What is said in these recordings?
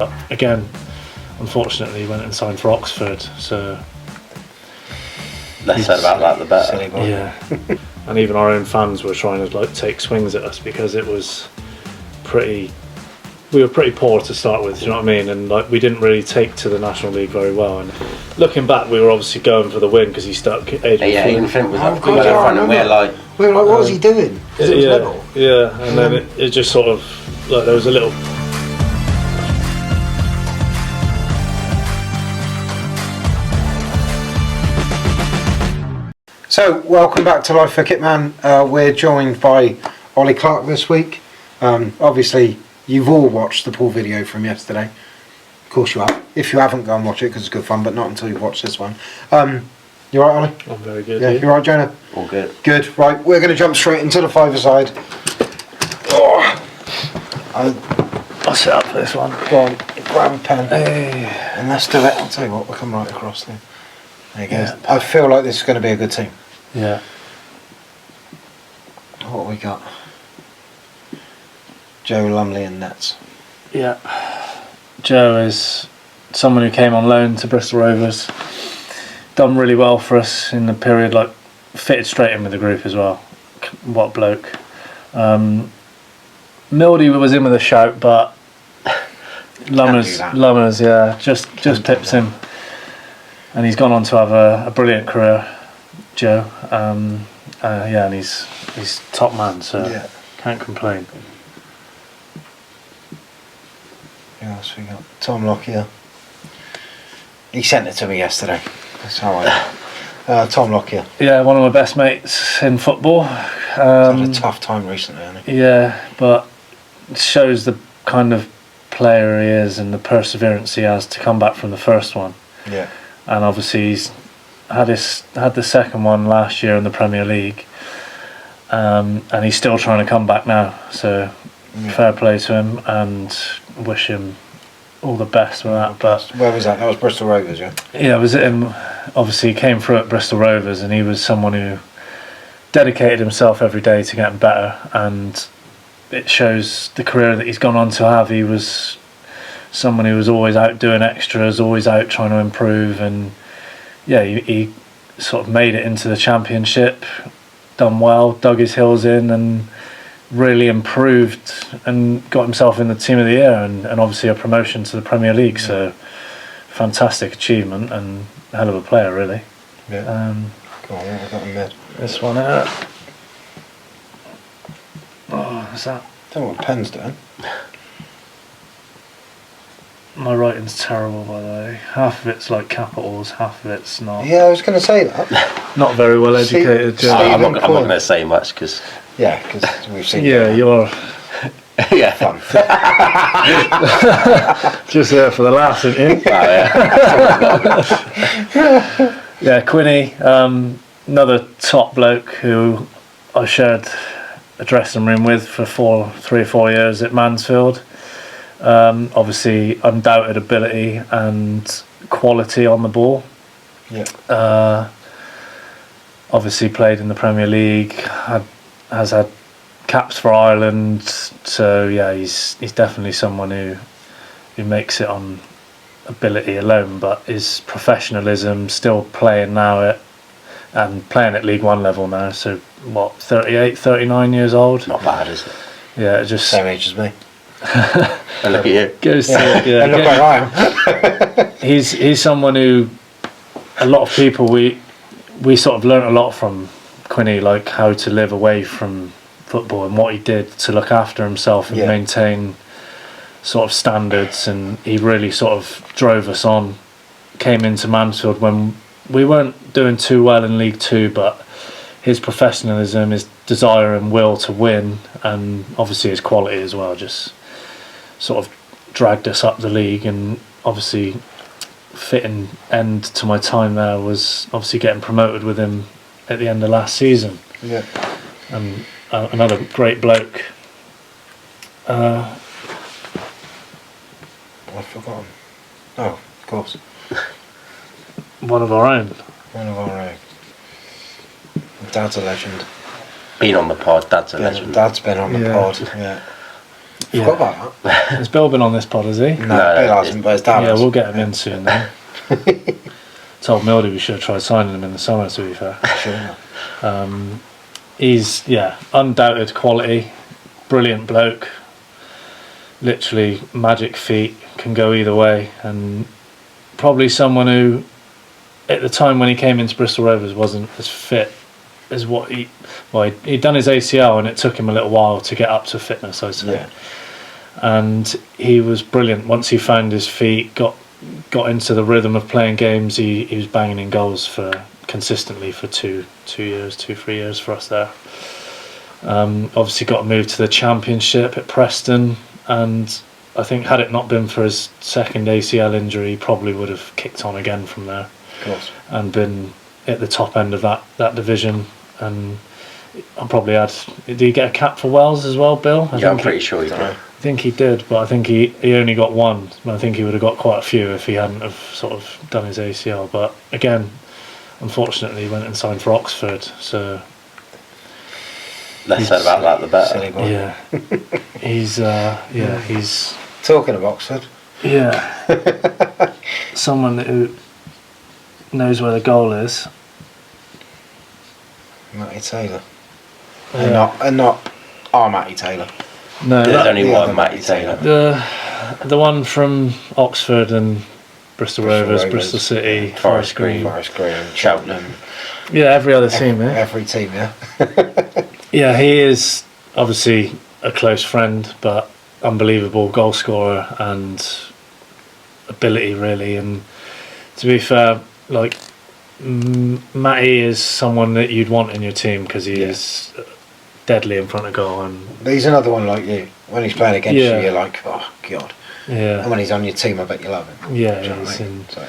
But again, unfortunately, he went and signed for Oxford, so... Less said about that, the better. Yeah. And even our own fans were trying to like take swings at us because it was pretty... We were pretty poor to start with, do you know what I mean? And like we didn't really take to the National League very well. And looking back, we were obviously going for the win because he stuck Adrian Flint was up in front, and we were like, what was he doing? Yeah, and then it just sort of like there was a little. So, welcome back to Life for Kitman. We're joined by Ollie Clarke this week. Obviously, you've all watched the pool video from yesterday. Of course you have. If you haven't, go and watch it because it's good fun, but not until you've watched this one. You alright, Ollie? I'm very good. Yeah, you alright, Jonah? all good. Good. Right, we're going to jump straight into the five-a-side. I'll sit up for this one. Go on, grab a pen. And let's do it. I'll tell you what, we'll come right across there. There you go. Yeah. I feel like this is going to be a good team. Yeah. What have we got? Joe Lumley and nets. Yeah. Joe is someone who came on loan to Bristol Rovers. Done really well for us in the period, like fitted straight in with the group as well. What bloke. Mildy was in with a shout, but Lummers, yeah, just pips him. And he's gone on to have a brilliant career, Joe. And he's top man, so can't complain. Who else we got? Tom Lockyer. He sent it to me yesterday. That's how I Tom Lockyer. Yeah, one of my best mates in football. He's had a tough time recently, hasn't he? Yeah, but it shows the kind of player he is and the perseverance he has to come back from the first one. Yeah. And obviously he's had the second one last year in the Premier League, and he's still trying to come back now. So fair play to him and wish him all the best with that. But where was that? That was Bristol Rovers, yeah. Yeah, it was him. Obviously, he came through at Bristol Rovers, and he was someone who dedicated himself every day to getting better, and it shows the career that he's gone on to have. He was someone who was always out doing extras, always out trying to improve, and yeah, he sort of made it into the Championship, done well, dug his heels in, and really improved and got himself in the Team of the Year, and obviously a promotion to the Premier League. So fantastic achievement and a hell of a player, really. Yeah. Go on, I've got him mid. This one here. Oh, what's that? I don't know what pen's doing. My writing's terrible, by the way. Half of it's like capitals, half of it's not. Yeah, I was going to say that. Not very well educated. See, I'm not going to say much because. Yeah, because we've seen. Yeah, you're yeah. Fun. just there for the laughs, aren't you? Yeah, Quinny, another top bloke who I shared a dressing room with for 3 or 4 years at Mansfield. Obviously, undoubted ability and quality on the ball. Yeah. Obviously, played in the Premier League. Has had caps for Ireland. So yeah, he's definitely someone who makes it on ability alone, but his professionalism, still playing now and playing at League One level now. So what, 38, 39 years old? Not bad, is it? Yeah, just same age as me. And look at you. Goes to yeah. And look where I am. He's someone who a lot of people we sort of learnt a lot from Quinny, like how to live away from football and what he did to look after himself and maintain sort of standards, and he really sort of drove us on. Came into Mansfield when we weren't doing too well in League Two, but his professionalism, his desire and will to win, and obviously his quality as well, just sort of dragged us up the league. And obviously fitting end to my time there was obviously getting promoted with him at the end of last season. Yeah. And another great bloke. I've forgotten. Oh, of course. One of our own. One of our own. Dad's a legend. Been on the pod, Dad's a legend. Dad's been on the pod, yeah. Forgot about that. Has Bill been on this pod, has he? No, No, Bill hasn't, but his dad Yeah, has. we'll get him in soon then. Told Mildy we should have tried signing him in the summer, to be fair. Sure. He's, undoubted quality, brilliant bloke, literally magic feet, can go either way, and probably someone who, at the time when he came into Bristol Rovers, wasn't as fit as what he'd done his ACL, and it took him a little while to get up to fitness, I'd say. Yeah. And he was brilliant. Once he found his feet, got into the rhythm of playing games, he was banging in goals consistently for 3 years for us there. Obviously got moved to the Championship at Preston, and I think had it not been for his second ACL injury, he probably would have kicked on again from there. Of course. And been at the top end of that division. And I probably did he get a cap for Wells as well, Bill? I'm pretty sure he did. I think he did, but I think he only got one. I think he would have got quite a few if he hadn't have sort of done his ACL. But again, unfortunately, he went and signed for Oxford. So Less said about that, the better. Silly boy. Yeah, he's Talking of Oxford. someone who knows where the goal is. Matty Taylor. Yeah. And not our Matty Taylor. No, There's only the one other Matty Matty Taylor. the one from Oxford and Bristol Rovers, Bristol City, Forest Green. Forest Green. Cheltenham. Yeah, every other team, Every team, yeah. Yeah, he is obviously a close friend, but unbelievable goal scorer and ability, really. And to be fair, like Matty is someone that you'd want in your team because he is deadly in front of goal. And He's another one like you. When he's playing against you, you're like, oh God. yeah, And when he's on your team, I bet you love him. yeah, Do you know what he's I mean? in- So,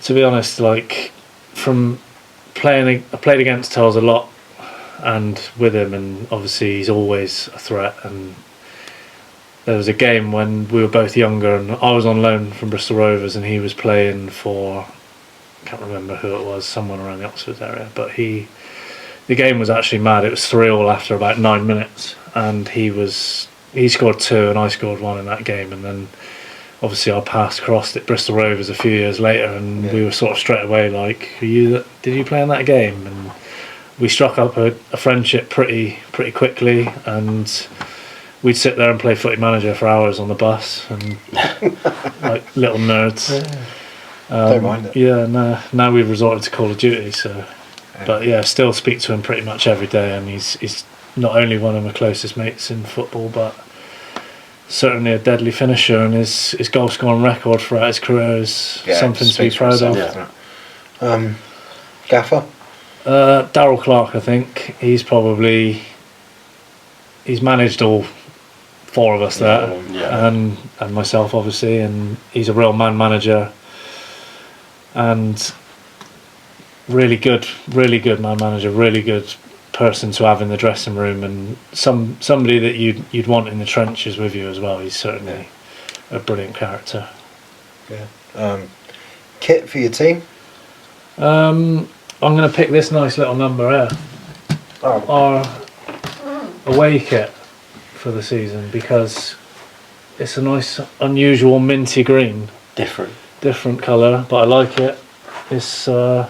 to be honest, like from I played against Tells a lot and with him, and obviously he's always a threat. And there was a game when we were both younger, and I was on loan from Bristol Rovers, and he was playing for, I can't remember who it was, someone around the Oxford area. But the game was actually mad. It was 3-3 after about 9 minutes, and he scored 2 and I scored 1 in that game. And then obviously our paths crossed at Bristol Rovers a few years later, and we were sort of straight away like, did you play in that game? And we struck up a friendship pretty quickly, and we'd sit there and play Footy Manager for hours on the bus, and like little nerds. don't mind it. Yeah, now we've resorted to Call of Duty, so. But yeah, still speak to him pretty much every day, and he's not only one of my closest mates in football, but certainly a deadly finisher, and his goal scoring record throughout his career is something to be speaks for proud of. itself, doesn't it? Gaffer. Daryl Clarke, I think he's managed all 4 of us there, and myself obviously, and he's a real man manager, and really good man manager, really good person to have in the dressing room, and somebody that you'd want in the trenches with you as well. He's certainly a brilliant character. Kit for your team. I'm going to pick this nice little number here, our away kit for the season, because it's a nice unusual minty green, different colour, but I like it. It's not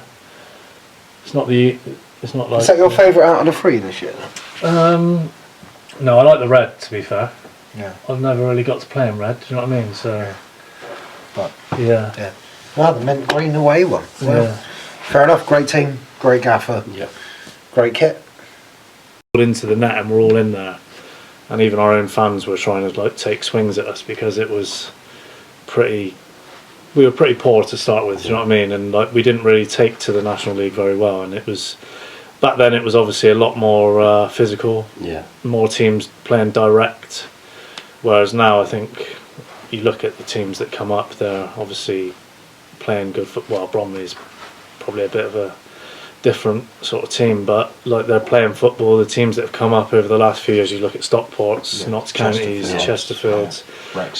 like. Is that your favourite out of the 3 this year? No, I like the red, to be fair. Yeah. I've never really got to play in red, do you know what I mean? So, But yeah. No, the mint green away one. Well, Yeah. fair enough. Great team, great gaffer, great kit. Into the net, and we're all in there, and even our own fans were trying to like take swings at us because it was we were pretty poor to start with, do you know what I mean? And like we didn't really take to the National League very well, and it was back then it was obviously a lot more physical, more teams playing direct, whereas now I think you look at the teams that come up, they're obviously playing good football. Bromley's probably a bit of a different sort of team, but like they're playing football. The teams that have come up over the last few years, you look at Stockport's, Notts Counties, Chesterfield's.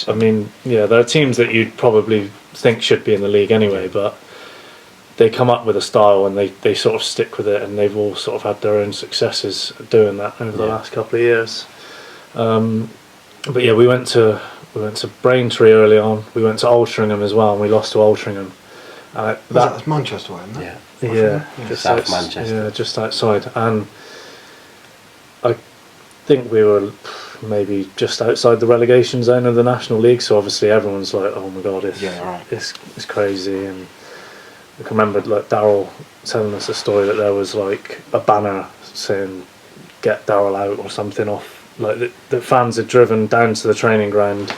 I mean, there are teams that you'd probably think should be in the league anyway, but they come up with a style and they sort of stick with it, and they've all sort of had their own successes doing that over the last couple of years. But yeah, we went to Braintree early on. We went to Altrincham as well, and we lost to Altrincham. That's Manchester, isn't it? Yeah, just South Manchester. Yeah, just outside. And I think we were maybe just outside the relegation zone of the National League. So obviously everyone's like, "Oh my God, it's crazy." And I can remember like Darryl telling us a story that there was like a banner saying "Get Darryl out" or something off. Like the fans had driven down to the training ground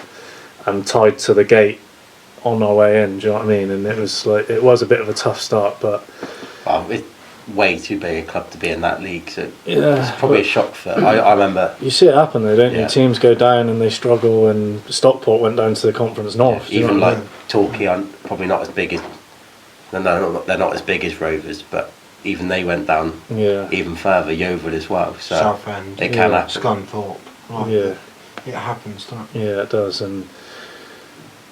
and tied to the gate on our way in. Do you know what I mean? And it was a bit of a tough start, but It's way too big a club to be in that league. So yeah, it's probably a shock for. I remember. You see it happen though, don't you? Yeah. Teams go down and they struggle, and Stockport went down to the Conference North. Yeah, even like Torquay aren't probably not as big as. No, they're not as big as Rovers, but even they went down even further. Yeovil as well. So Southend, it can happen. Scunthorpe. Like, yeah, it happens, doesn't it? yeah, it does. And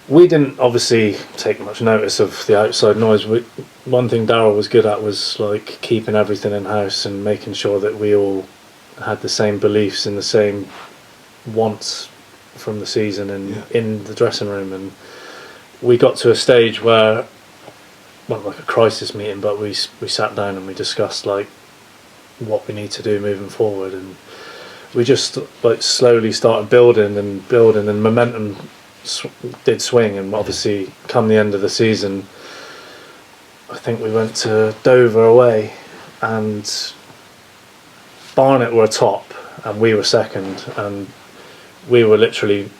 we didn't obviously take much notice of the outside noise. One thing Darryl was good at was like keeping everything in house and making sure that we all had the same beliefs and the same wants from the season and in the dressing room. And we got to a stage where, well, like a crisis meeting, but we sat down and we discussed like what we need to do moving forward, and we just like slowly started building and momentum did swing. And obviously come the end of the season, I think we went to Dover away and Barnet were top and we were second, and we were literally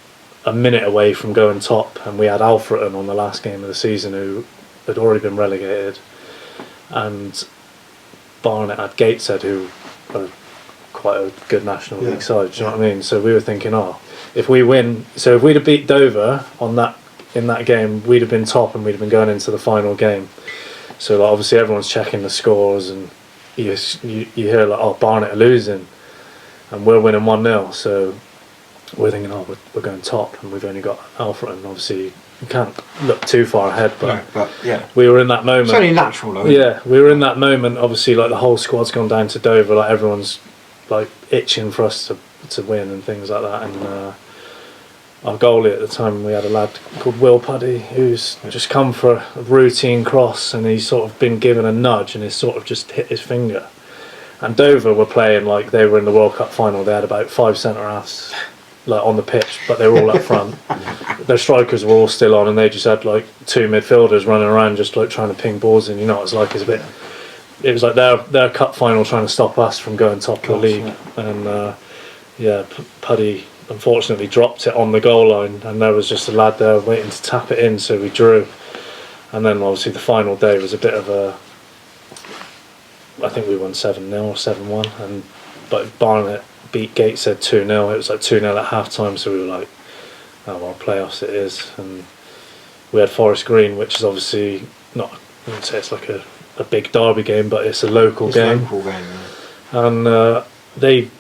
a minute away from going top, and we had Alfreton on the last game of the season who had already been relegated, and Barnet had Gateshead who are quite a good National League side, do you know what I mean? So we were thinking, if we win, so if we'd have beat Dover in that game, we'd have been top and we'd have been going into the final game. So like, obviously everyone's checking the scores, and you hear like, Barnet are losing and we're winning 1-0, so we're thinking, we're going top and we've only got Alfreton. Obviously you can't look too far ahead, but we were in that moment. It's only natural though. Yeah, we were in that moment. Obviously, like the whole squad's gone down to Dover. Like everyone's like itching for us to win and things like that. And our goalie at the time, we had a lad called Will Puddy who's just come for a routine cross, and he's sort of been given a nudge and he's sort of just hit his finger. And Dover were playing like they were in the World Cup final. They had about 5 centre halves like on the pitch, but they were all up front. Their strikers were all still on, and they just had like 2 midfielders running around just like trying to ping balls in. You know what it's like. It was like their cup final trying to stop us from going top of the league. And Puddy unfortunately dropped it on the goal line, and there was just a lad there waiting to tap it in, so we drew. And then obviously the final day was a bit of a, I think we won 7-0 or 7-1, but Barnet beat Gateshead 2-0. It was like 2-0 at half time, so we were like, playoffs it is. And we had Forest Green, which is obviously not, I wouldn't say it's like a big derby game, but it's a local game. And they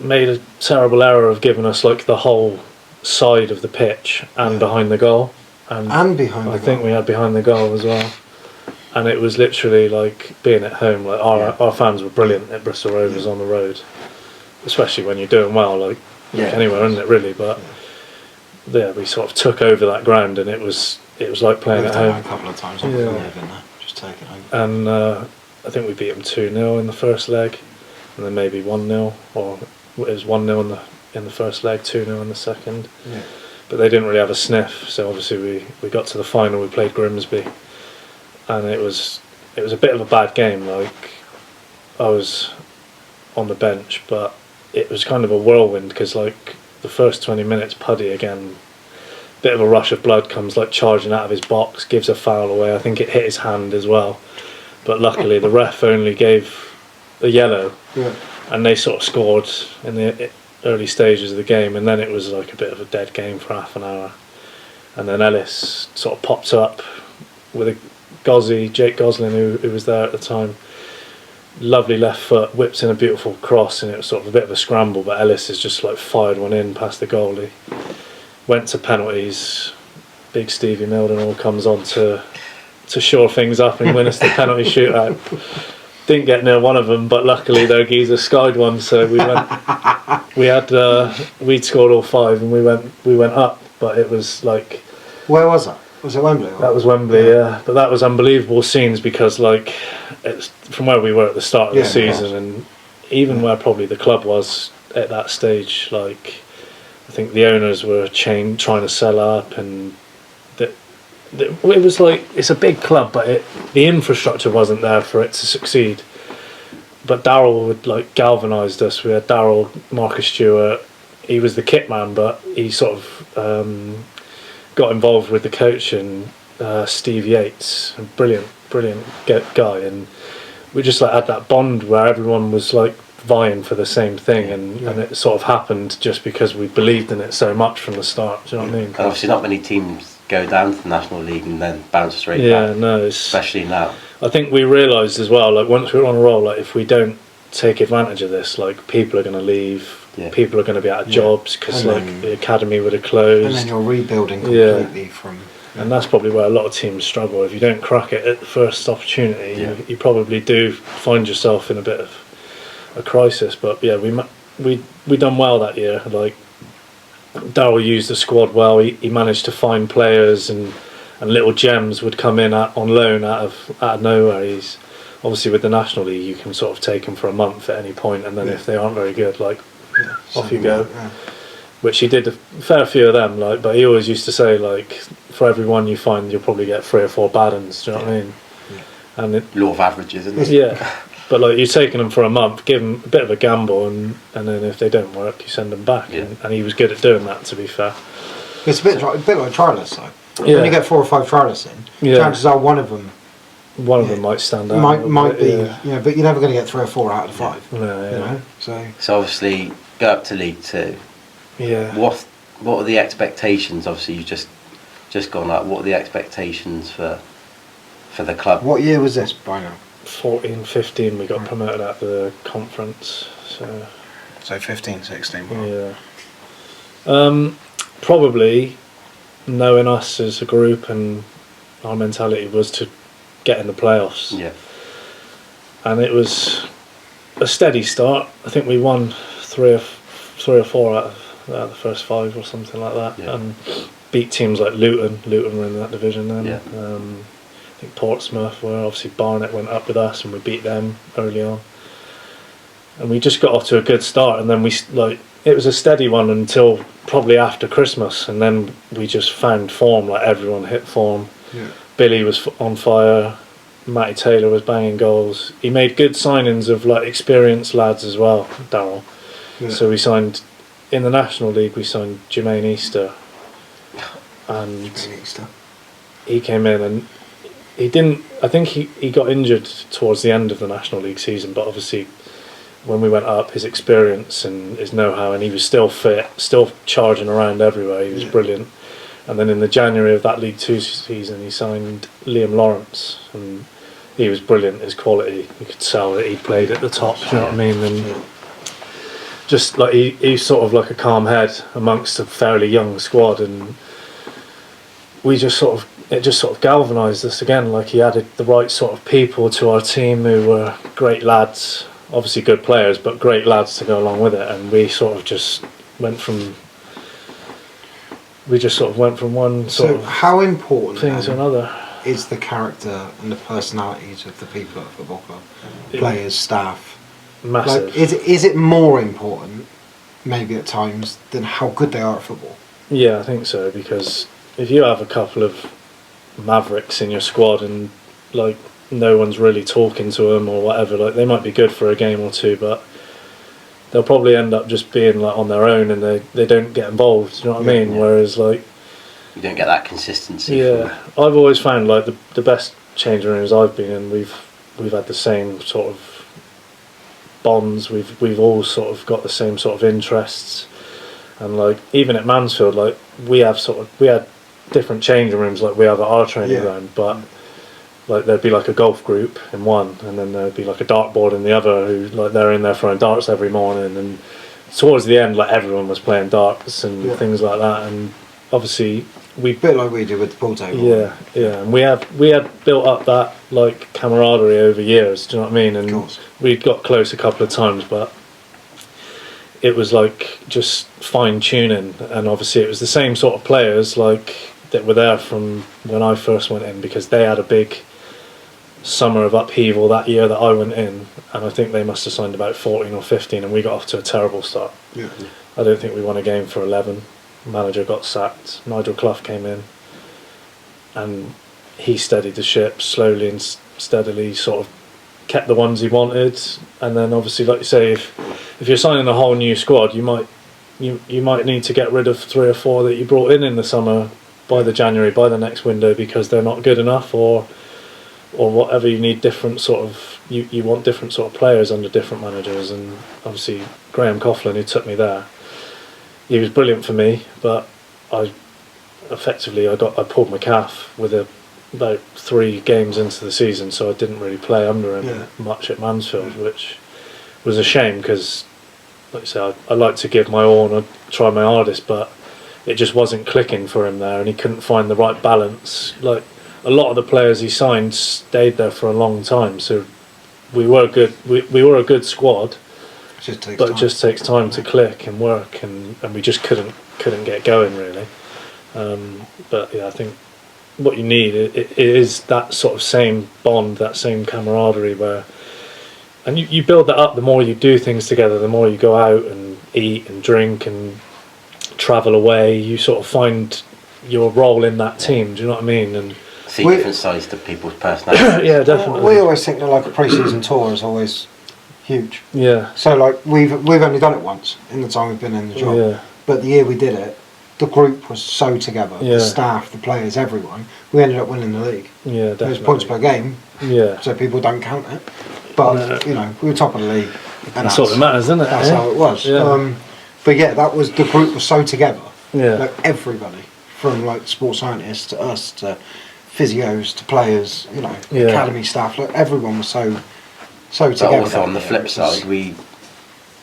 made a terrible error of giving us like the whole side of the pitch and behind the goal. And behind the goal. I think we had behind the goal as well. And it was literally like being at home. Like our fans were brilliant at Bristol Rovers on the road, especially when you're doing well, like anywhere, isn't it really? But we sort of took over that ground, and it was like playing at home. A couple of times, just take it over. And I think we beat them 2-0 in the first leg, and then maybe 1-0, or it was 1-0 in the first leg, 2-0 in the second. Yeah. But they didn't really have a sniff. So obviously we got to the final. We played Grimsby, and it was a bit of a bad game. Like I was on the bench, but it was kind of a whirlwind, because like the first 20 minutes, Puddy again, bit of a rush of blood, comes like charging out of his box, gives a foul away. I think it hit his hand as well, but luckily the ref only gave a yellow, and they sort of scored in the early stages of the game, and then it was like a bit of a dead game for half an hour. And then Ellis sort of popped up with Jake Goslin, who was there at the time. Lovely left foot, whips in a beautiful cross, and it was sort of a bit of a scramble, but Ellis has just like fired one in past the goalie. Went to penalties. Big Stevie Mildenhall comes on to shore things up and win us the penalty shootout. Didn't get near one of them, but luckily their geezer skied one, so we went We had we'd scored all 5 and we went up, but it was like. Where was that? Was it Wembley? That was Wembley, yeah. But that was unbelievable scenes because like it's from where we were at the start of the season, and even where probably the club was at that stage, like I think the owners were trying to sell up, and it was like it's a big club, but the infrastructure wasn't there for it to succeed. But Darryl would like galvanised us. We had Darryl, Marcus Stewart. He was the kit man, but he sort of got involved with the coach and Steve Yates, a brilliant guy, and we just like had that bond where everyone was like vying for the same thing, and it sort of happened just because we believed in it so much from the start. Do you know what I mean? And obviously, not many teams go down to the National League and then bounce straight back. Yeah, no, especially now. I think we realised as well, like once we were on a roll, like if we don't take advantage of this, like people are going to leave. Yeah. People are going to be out of jobs because like the academy would have closed. And then you're rebuilding completely from. And that's probably where a lot of teams struggle. If you don't crack it at the first opportunity, you probably do find yourself in a bit of a crisis. But yeah, we done well that year. Like Darryl used the squad well. He managed to find players and little gems would come in on loan out of nowhere. He's obviously with the National League, you can sort of take them for a month at any point, and then if they aren't very good, like off you go. Which he did a fair few of them, like, but he always used to say, like, for every one you find, you'll probably get 3 or 4 bad ones. Do you know what I mean? And law of averages, isn't it? Yeah, but like you're taking them for a month, give them a bit of a gamble, and then if they don't work, you send them back. Yeah. And he was good at doing that. To be fair, it's a bit like trialists, though. When you get 4 or 5 trialists in, chances are one of them might stand out. Might be, but you're never going to get 3 or 4 out of 5. No, you know? So obviously, go up to League 2. Yeah. What are the expectations? Obviously, you've just gone up. What are the expectations for the club? What year was this by now? 14, 15. We got promoted at the conference. So 15, 16. Yeah. Probably knowing us as a group and our mentality was to get in the playoffs. Yeah. And it was a steady start. I think we won 3 or 4 out of the first 5 or something like that, and beat teams like Luton. Luton were in that division then. I think Portsmouth were. Obviously Barnet went up with us and we beat them early on. And we just got off to a good start, and then it was a steady one until probably after Christmas, and then we just found form. Like everyone hit form. Yeah. Billy was on fire. Matty Taylor was banging goals. He made good signings of like experienced lads as well, Darryl. Yeah. So we signed in the National League. We signed Jermaine Easter, and he came in and he didn't. I think he got injured towards the end of the National League season, but obviously when we went up, his experience and his know-how, and he was still fit, still charging around everywhere. He was brilliant. And then in the January of that League 2 season, he signed Liam Lawrence, and he was brilliant. His quality, you could tell that he played at the top. Do you know what I mean? And just like he's sort of like a calm head amongst a fairly young squad, and it just sort of galvanised us again. Like he added the right sort of people to our team who were great lads, obviously good players, but great lads to go along with it. And we sort of just went from. We just sort of went from one sort of how important thing to another. Is the character and the personalities of the people at the football club, players, staff? Massive. Like, is it more important, maybe at times, than how good they are at football? Yeah, I think so, because if you have a couple of mavericks in your squad and like no one's really talking to them or whatever, like they might be good for a game or two, but they'll probably end up just being like on their own and they don't get involved. Do you know what I mean? Whereas like you don't get that consistency. Yeah, I've always found like the best changing rooms I've been in, we've had the same sort of bonds. We've all sort of got the same sort of interests, and like even at Mansfield, like we had different changing rooms like we have at our training ground, but like there'd be like a golf group in one, and then there'd be like a dartboard in the other, who like they're in there throwing darts every morning, and towards the end like everyone was playing darts and things like that, and obviously we bit like we do with the pool table. And we had built up that like camaraderie over years. Do you know what I mean? And we'd got close a couple of times, but it was like just fine tuning, and obviously it was the same sort of players like that were there from when I first went in, because they had a big summer of upheaval that year that I went in, and I think they must have signed about 14 or 15, and we got off to a terrible start. Yeah. I don't think we won a game for 11. Manager got sacked. Nigel Clough came in, and he steadied the ship slowly and steadily, sort of kept the ones he wanted, and then obviously, like you say, if you're signing a whole new squad, you might need to get rid of 3 or 4 that you brought in the summer by the January, by the next window, because they're not good enough, or whatever. You need different sort of you want different sort of players under different managers, and obviously Graham Coughlin, who took me there, he was brilliant for me, but I pulled my calf with about 3 games into the season, so I didn't really play under him much at Mansfield, which was a shame, because like I say, I like to give my all and I try my hardest, but it just wasn't clicking for him there, and he couldn't find the right balance. Like a lot of the players he signed stayed there for a long time, so we were good. We were a good squad, but it just takes time to click and work, and we just couldn't get going really. But yeah, I think what you need it is that sort of same bond, that same camaraderie, where, and you build that up. The more you do things together, the more you go out and eat and drink and travel away, you sort of find your role in that team. Do you know what I mean? And see different sides to people's personalities. Yeah, definitely. We always think that like a pre-season tour is always huge. Yeah. So like we've only done it once in the time we've been in the job. Yeah. But the year we did it, the group was so together. Yeah. The staff, the players, everyone. We ended up winning the league. Yeah, definitely. There's points per game. Yeah. So people don't count it. But you know, we were top of the league. And That's all that matters, isn't it? That's how it was. Yeah. But yeah, the group was so together. Yeah. Like everybody, from like sports scientists to us to physios to players, you know, academy staff. Like everyone was so together. But also on the flip side, we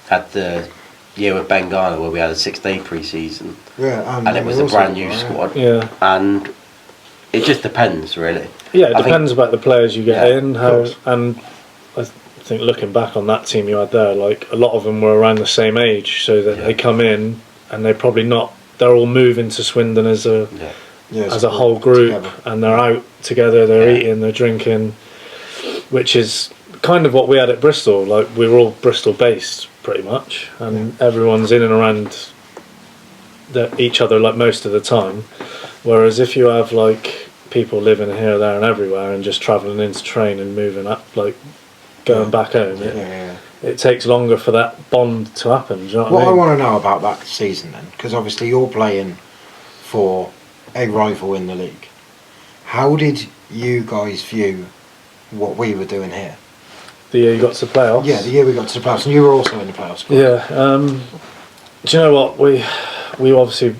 had the year with Ben Garner where we had a 6-day pre-season. Yeah, and it was a brand new squad. Yeah. And it just depends, really. Yeah, it depends about the players you get in, how, and I think looking back on that team you had there, like a lot of them were around the same age, so that they come in and they're probably not. They're all moving to Swindon as a whole group, together. And they're out together. They're eating, they're drinking, which is kind of what we had at Bristol. Like we were all Bristol based pretty much, and everyone's in and around each other like most of the time. Whereas if you have like people living here, there, and everywhere, and just travelling in to train and moving up, like going back home, it takes longer for that bond to happen. Do you know what I mean? I want to know about that season then, because obviously you're playing for a rival in the league. How did you guys view what we were doing here? The year you got to the playoffs? Yeah, the year we got to the playoffs, and you were also in the playoffs. Yeah. Do you know what? We obviously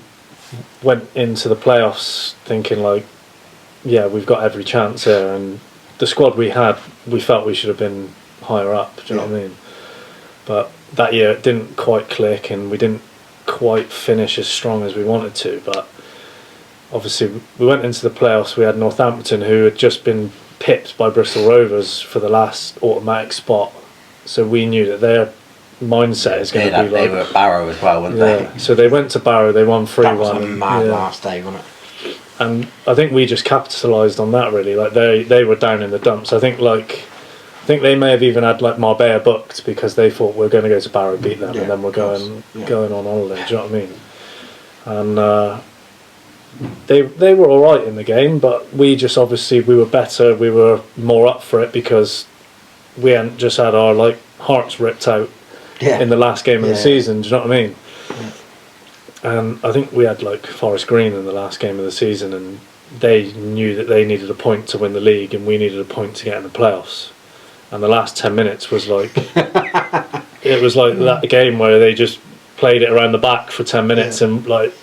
went into the playoffs thinking like, yeah, we've got every chance here, and the squad we had, we felt we should have been higher up. Do you know what I mean? But that year it didn't quite click, and we didn't quite finish as strong as we wanted to. But obviously we went into the playoffs. We had Northampton, who had just been pipped by Bristol Rovers for the last automatic spot, so we knew that their mindset is going to be like. They were at Barrow as well, weren't they? So they went to Barrow. They won 3-1. That was a mad last day, wasn't it? And I think we just capitalised on that really. Like they were down in the dumps. I think they may have even had like Marbella booked because they thought we're going to go to Barrow, beat them, and then we're going on holiday. Do you know what I mean? And they were all right in the game, but we just obviously we were better. We were more up for it because we hadn't just had our like hearts ripped out in the last game of the season. Do you know what I mean? Yeah. And I think we had like Forest Green in the last game of the season, and they knew that they needed a point to win the league, and we needed a point to get in the playoffs. And the last 10 minutes was like it was like that game where they just played it around the back for 10 minutes, and like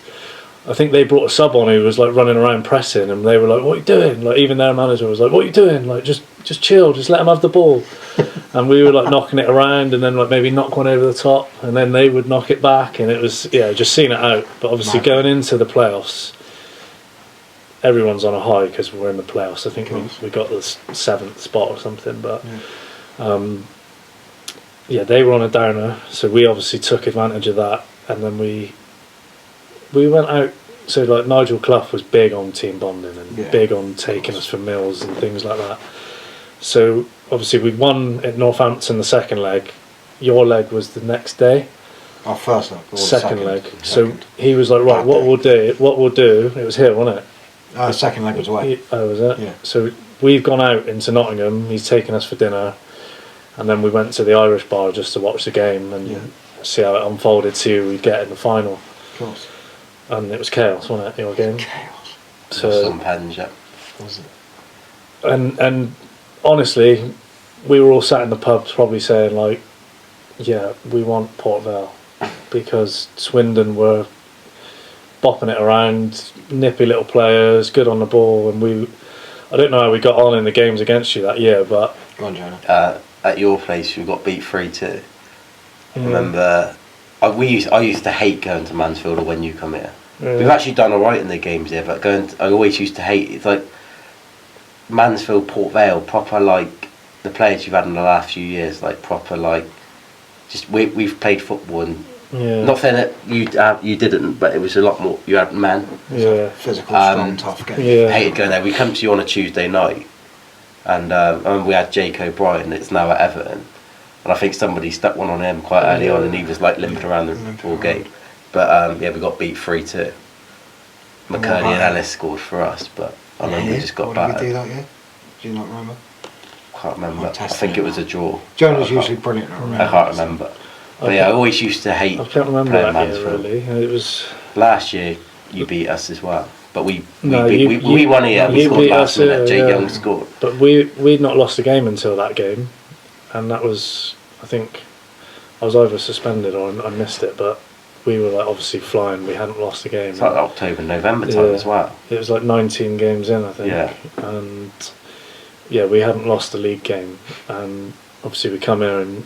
I think they brought a sub on who was like running around pressing, and they were like, "What are you doing?" Like even their manager was like, "What are you doing? Like just chill, just let them have the ball." And we were like knocking it around, and then like maybe knock one over the top, and then they would knock it back, and it was just seeing it out. But obviously going into the playoffs, everyone's on a high because we're in the playoffs. I think we got the 7th spot or something, but they were on a downer, so we obviously took advantage of that, and then we went out. So like Nigel Clough was big on team bonding and big on taking us for meals and things like that. So obviously we won at Northampton the second leg. Your leg was the next day. Our first leg. Second leg. So he was like, right, what we'll do. It was here, wasn't it? The second leg was away. Oh, was it? Yeah. So we've gone out into Nottingham. He's taken us for dinner, and then we went to the Irish bar just to watch the game and see how it unfolded. See who we'd get in the final. Of course. And it was chaos, wasn't it? Your game. Chaos. So some pens, yeah. Was it? And honestly, we were all sat in the pubs probably saying like, yeah, we want Port Vale, because Swindon were bopping it around, nippy little players, good on the ball, and I don't know how we got on in the games against you that year, but Go on, Jonah. At your place, we got beat 3-2. I remember, I used to hate going to Mansfield or when you come here. We've actually done alright in the games here, but I always used to hate. It's like Mansfield, Port Vale, proper like the players you've had in the last few years, like proper like. Just we've played football, and not saying that you didn't, but it was a lot more. You had men, physical, strong, tough game. Hated going there. We come to you on a Tuesday night, and we had Jake O'Brien. That's now at Everton, and I think somebody stuck one on him quite early on, and he was like limping around the ball game. But we got beat 3-2. McCurdy and Ellis scored for us, but I remember we just got battered. What did we do that year? Do you not remember? Can't remember. I think it was a draw. Jonah's usually brilliant. I can't remember. But I always used to hate. I can't remember that year really. It was last year. You beat us as well, but we won here. We scored last minute. Jake Young scored. But we'd not lost a game until that game, and that was, I think, I was either suspended or I missed it, but we were like obviously flying. We hadn't lost a game. It's like October, November time as well. It was like 19 games in, I think. Yeah. And we hadn't lost a league game, and obviously we come here and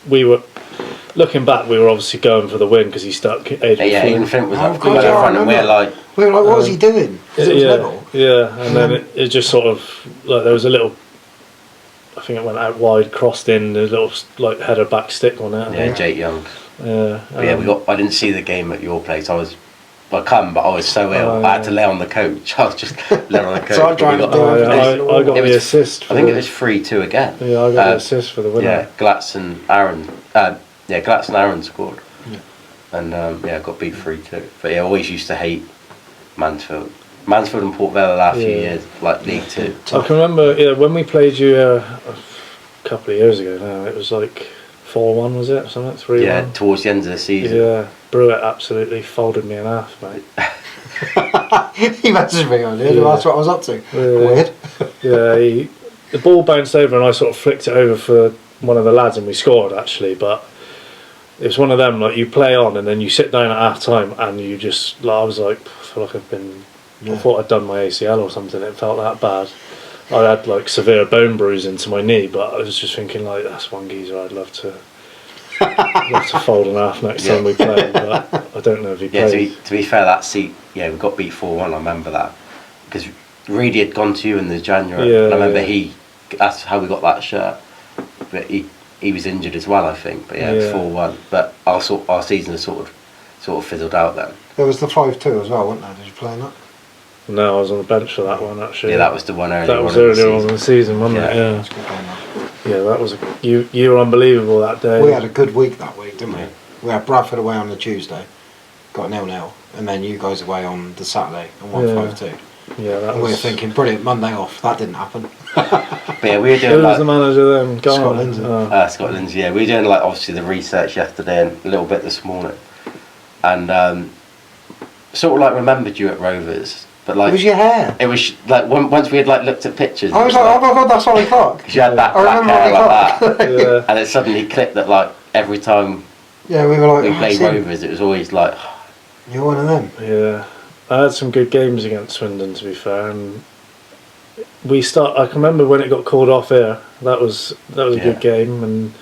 we were looking back. We were obviously going for the win because he stuck. Aidan Flint was up front, and we were like, what was he doing? It was level. Yeah, and then it just sort of like there was a little. I think it went out wide, crossed in. There's a little like header back stick on it. Jake Young. Yeah. I didn't see the game at your place. I was but I was so ill. I had to lay on the coach. I was just laying on the coach. So I tried to do I got the assist. I think it was 3-2 again. Yeah, I got the assist for the winner. Yeah, Glatz and Aaron scored. Yeah. And I got beat 3-2. But I always used to hate Mansfield. Mansfield and Port Vale the last few years, like League Two. I can remember, when we played you a couple of years ago now, it was like 4-1, was it? Or something? 3-1? Yeah, towards the end of the season. Yeah, Brewitt absolutely folded me in half, mate. He messaged me on it, that's what I was up to. Weird. Yeah, the ball bounced over and I sort of flicked it over for one of the lads and we scored actually, but it was one of them, like you play on and then you sit down at half time and you just, I was like, I feel like I thought I'd done my ACL or something, it felt that bad. I had like severe bone bruising to my knee, but I was just thinking like, that's one geezer I'd love to fold in half next time we play, but I don't know if he plays. To be fair, that seat, we got beat 4-1, I remember that. Because Reedy had gone to you in the January, and I remember that's how we got that shirt. But he was injured as well, I think, but it was 4-1. But our season has sort of fizzled out then. There was the 5-2 as well, wasn't there? Did you play in that? No, I was on the bench for that one actually. Yeah, that was the one earlier. That was earlier on in the season, wasn't it? Yeah. That's a good game, that. Yeah, that was you were unbelievable that day. We had a good week that week, didn't we? We had Bradford away on the Tuesday, got 0-0, and then you guys away on the Saturday and won 5-2. Yeah, that and we were thinking, brilliant, Monday off. That didn't happen. But we were doing Who was the manager then? Scott Lindsay. Scott Lindsay, we were doing obviously the research yesterday and a little bit this morning. And sort of remembered you at Rovers. But it was your hair. It was once we had looked at pictures. I was like, oh my god, that's Ollie Clarke. Because you had that black hair like that. And it suddenly clicked that every time we were we played Rovers, it was always like... You're one of them. Yeah. I had some good games against Swindon, to be fair, and I can remember when it got called off here. That was a good game, and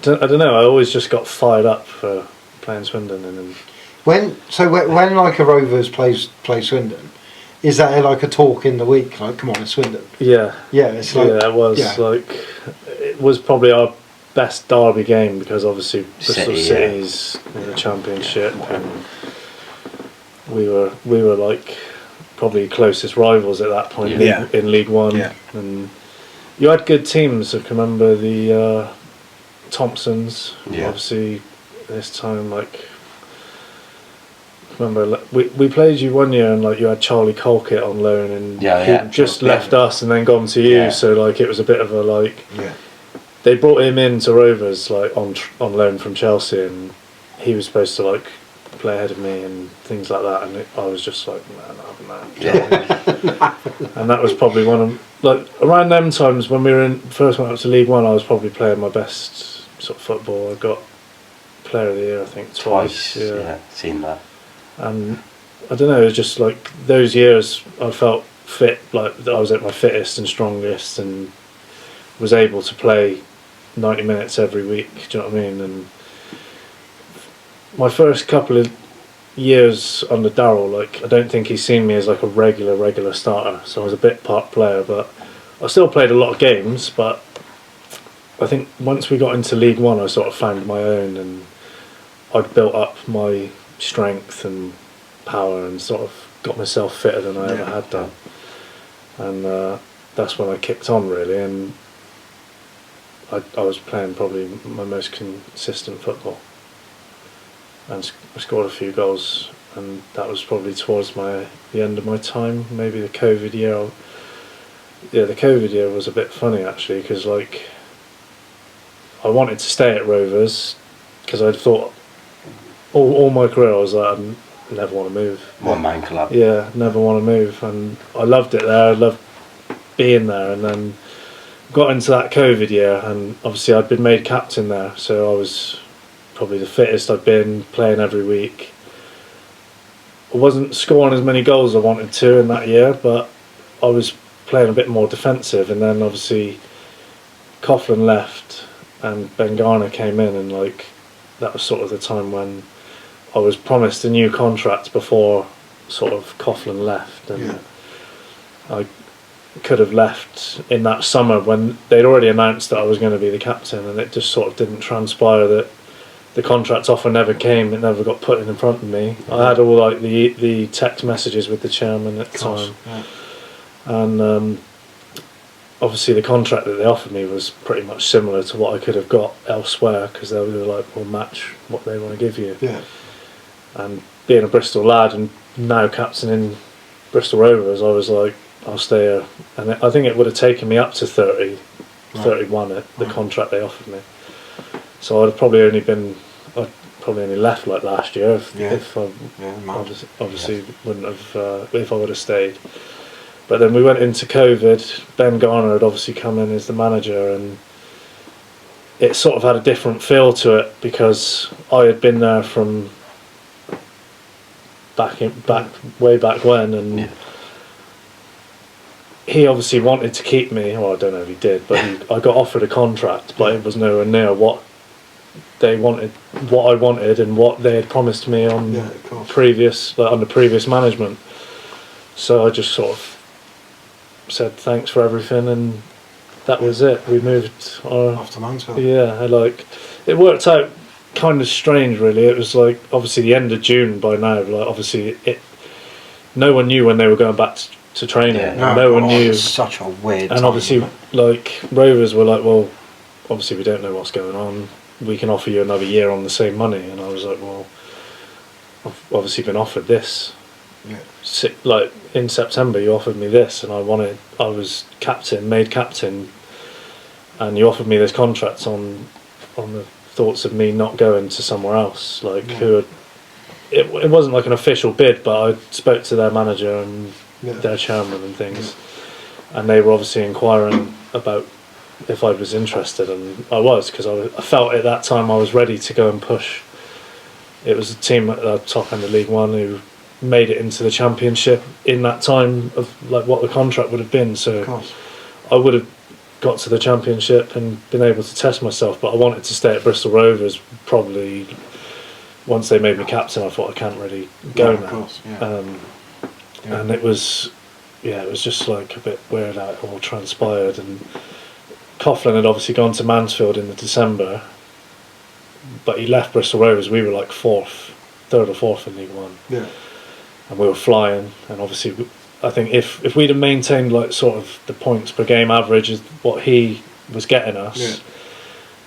I don't know. I always just got fired up for playing Swindon, and then when a Rovers plays Swindon, is that a talk in the week? Like, come on, it's Swindon. Yeah. Yeah, it's it was it was probably our best derby game because obviously Bristol City, City's in the Championship, and we were like probably closest rivals at that point in League One. Yeah. And you had good teams. I can remember the Thompsons. Yeah. Obviously, this time remember we played you one year and like you had Charlie Colkett on loan and he just left us and then gone to you. So like it was a bit of a like. Yeah. They brought him into Rovers like on loan from Chelsea, and he was supposed to like play ahead of me and things like that, and I was just like, no. Yeah. And that was probably one of like around them times when we first went up to League One. I was probably playing my best sort of football. I got Player of the Year, I think twice. Yeah, seen that. And I don't know, it was just like those years I felt fit, like I was at my fittest and strongest, and was able to play 90 minutes every week. Do you know what I mean? And my first couple of years under Darryl, like I don't think he's seen me as like a regular starter, so I was a bit part player, but I still played a lot of games. But I think once we got into League One I sort of found my own, and I'd built up my strength and power and sort of got myself fitter than I ever had done, and that's when I kicked on really, and I was playing probably my most consistent football, and I scored a few goals, and that was probably towards the end of my time. Maybe the COVID year. The COVID year was a bit funny actually, because like I wanted to stay at Rovers because I'd thought all my career I was like, I never want to move. One man club. Yeah, never want to move, and I loved it there. I loved being there, and then got into that COVID year, and obviously I'd been made captain there, so I was probably the fittest I'd been, playing every week. I wasn't scoring as many goals as I wanted to in that year, but I was playing a bit more defensive, and then obviously Coughlin left and Ben Garner came in, and like that was sort of the time when I was promised a new contract before sort of Coughlin left, and I could have left in that summer when they'd already announced that I was going to be the captain, and it just sort of didn't transpire. That the contract offer never came, it never got put in front of me. I had all like the text messages with the chairman at the time, and obviously the contract that they offered me was pretty much similar to what I could have got elsewhere, because they were like, we'll match what they want to give you. And being a Bristol lad and now captaining Bristol Rovers, I was like, I'll stay here. And I think it would have taken me up to 30, 31 at the contract they offered me. So I'd probably only left like last year if I obviously wouldn't have, if I would have stayed. But then we went into COVID. Ben Garner had obviously come in as the manager, and it sort of had a different feel to it because I had been there from way back when, and he obviously wanted to keep me. Well, I don't know if he did, but I got offered a contract, but it was nowhere near what they wanted, what I wanted, and what they had promised me on under previous management. So I just sort of said thanks for everything, and that was it. We moved off to Mansfield. It worked out kind of strange really. It was like obviously the end of June by now, like obviously no one knew when they were going back to training. No one knew. It's such a weird and time, obviously like Rovers were like, well, obviously we don't know what's going on, we can offer you another year on the same money. And I was like, well, I've obviously been offered this. Like in September you offered me this, and I was made captain, and you offered me this contract on the thoughts of me not going to somewhere else. It wasn't like an official bid, but I spoke to their manager and their chairman and things, and they were obviously inquiring about if I was interested, and I was, because I felt at that time I was ready to go and push. It was a team at the top end of League One who made it into the Championship in that time of like what the contract would have been, so I would have got to the Championship and been able to test myself, but I wanted to stay at Bristol Rovers. Probably once they made me captain I thought I can't really go now. And it was just like a bit weird how it all transpired, and Coughlin had obviously gone to Mansfield in the December, but he left Bristol Rovers. We were like third or fourth in League One. Yeah. And we were flying. And obviously, I think if we'd have maintained like sort of the points per game average is what he was getting us,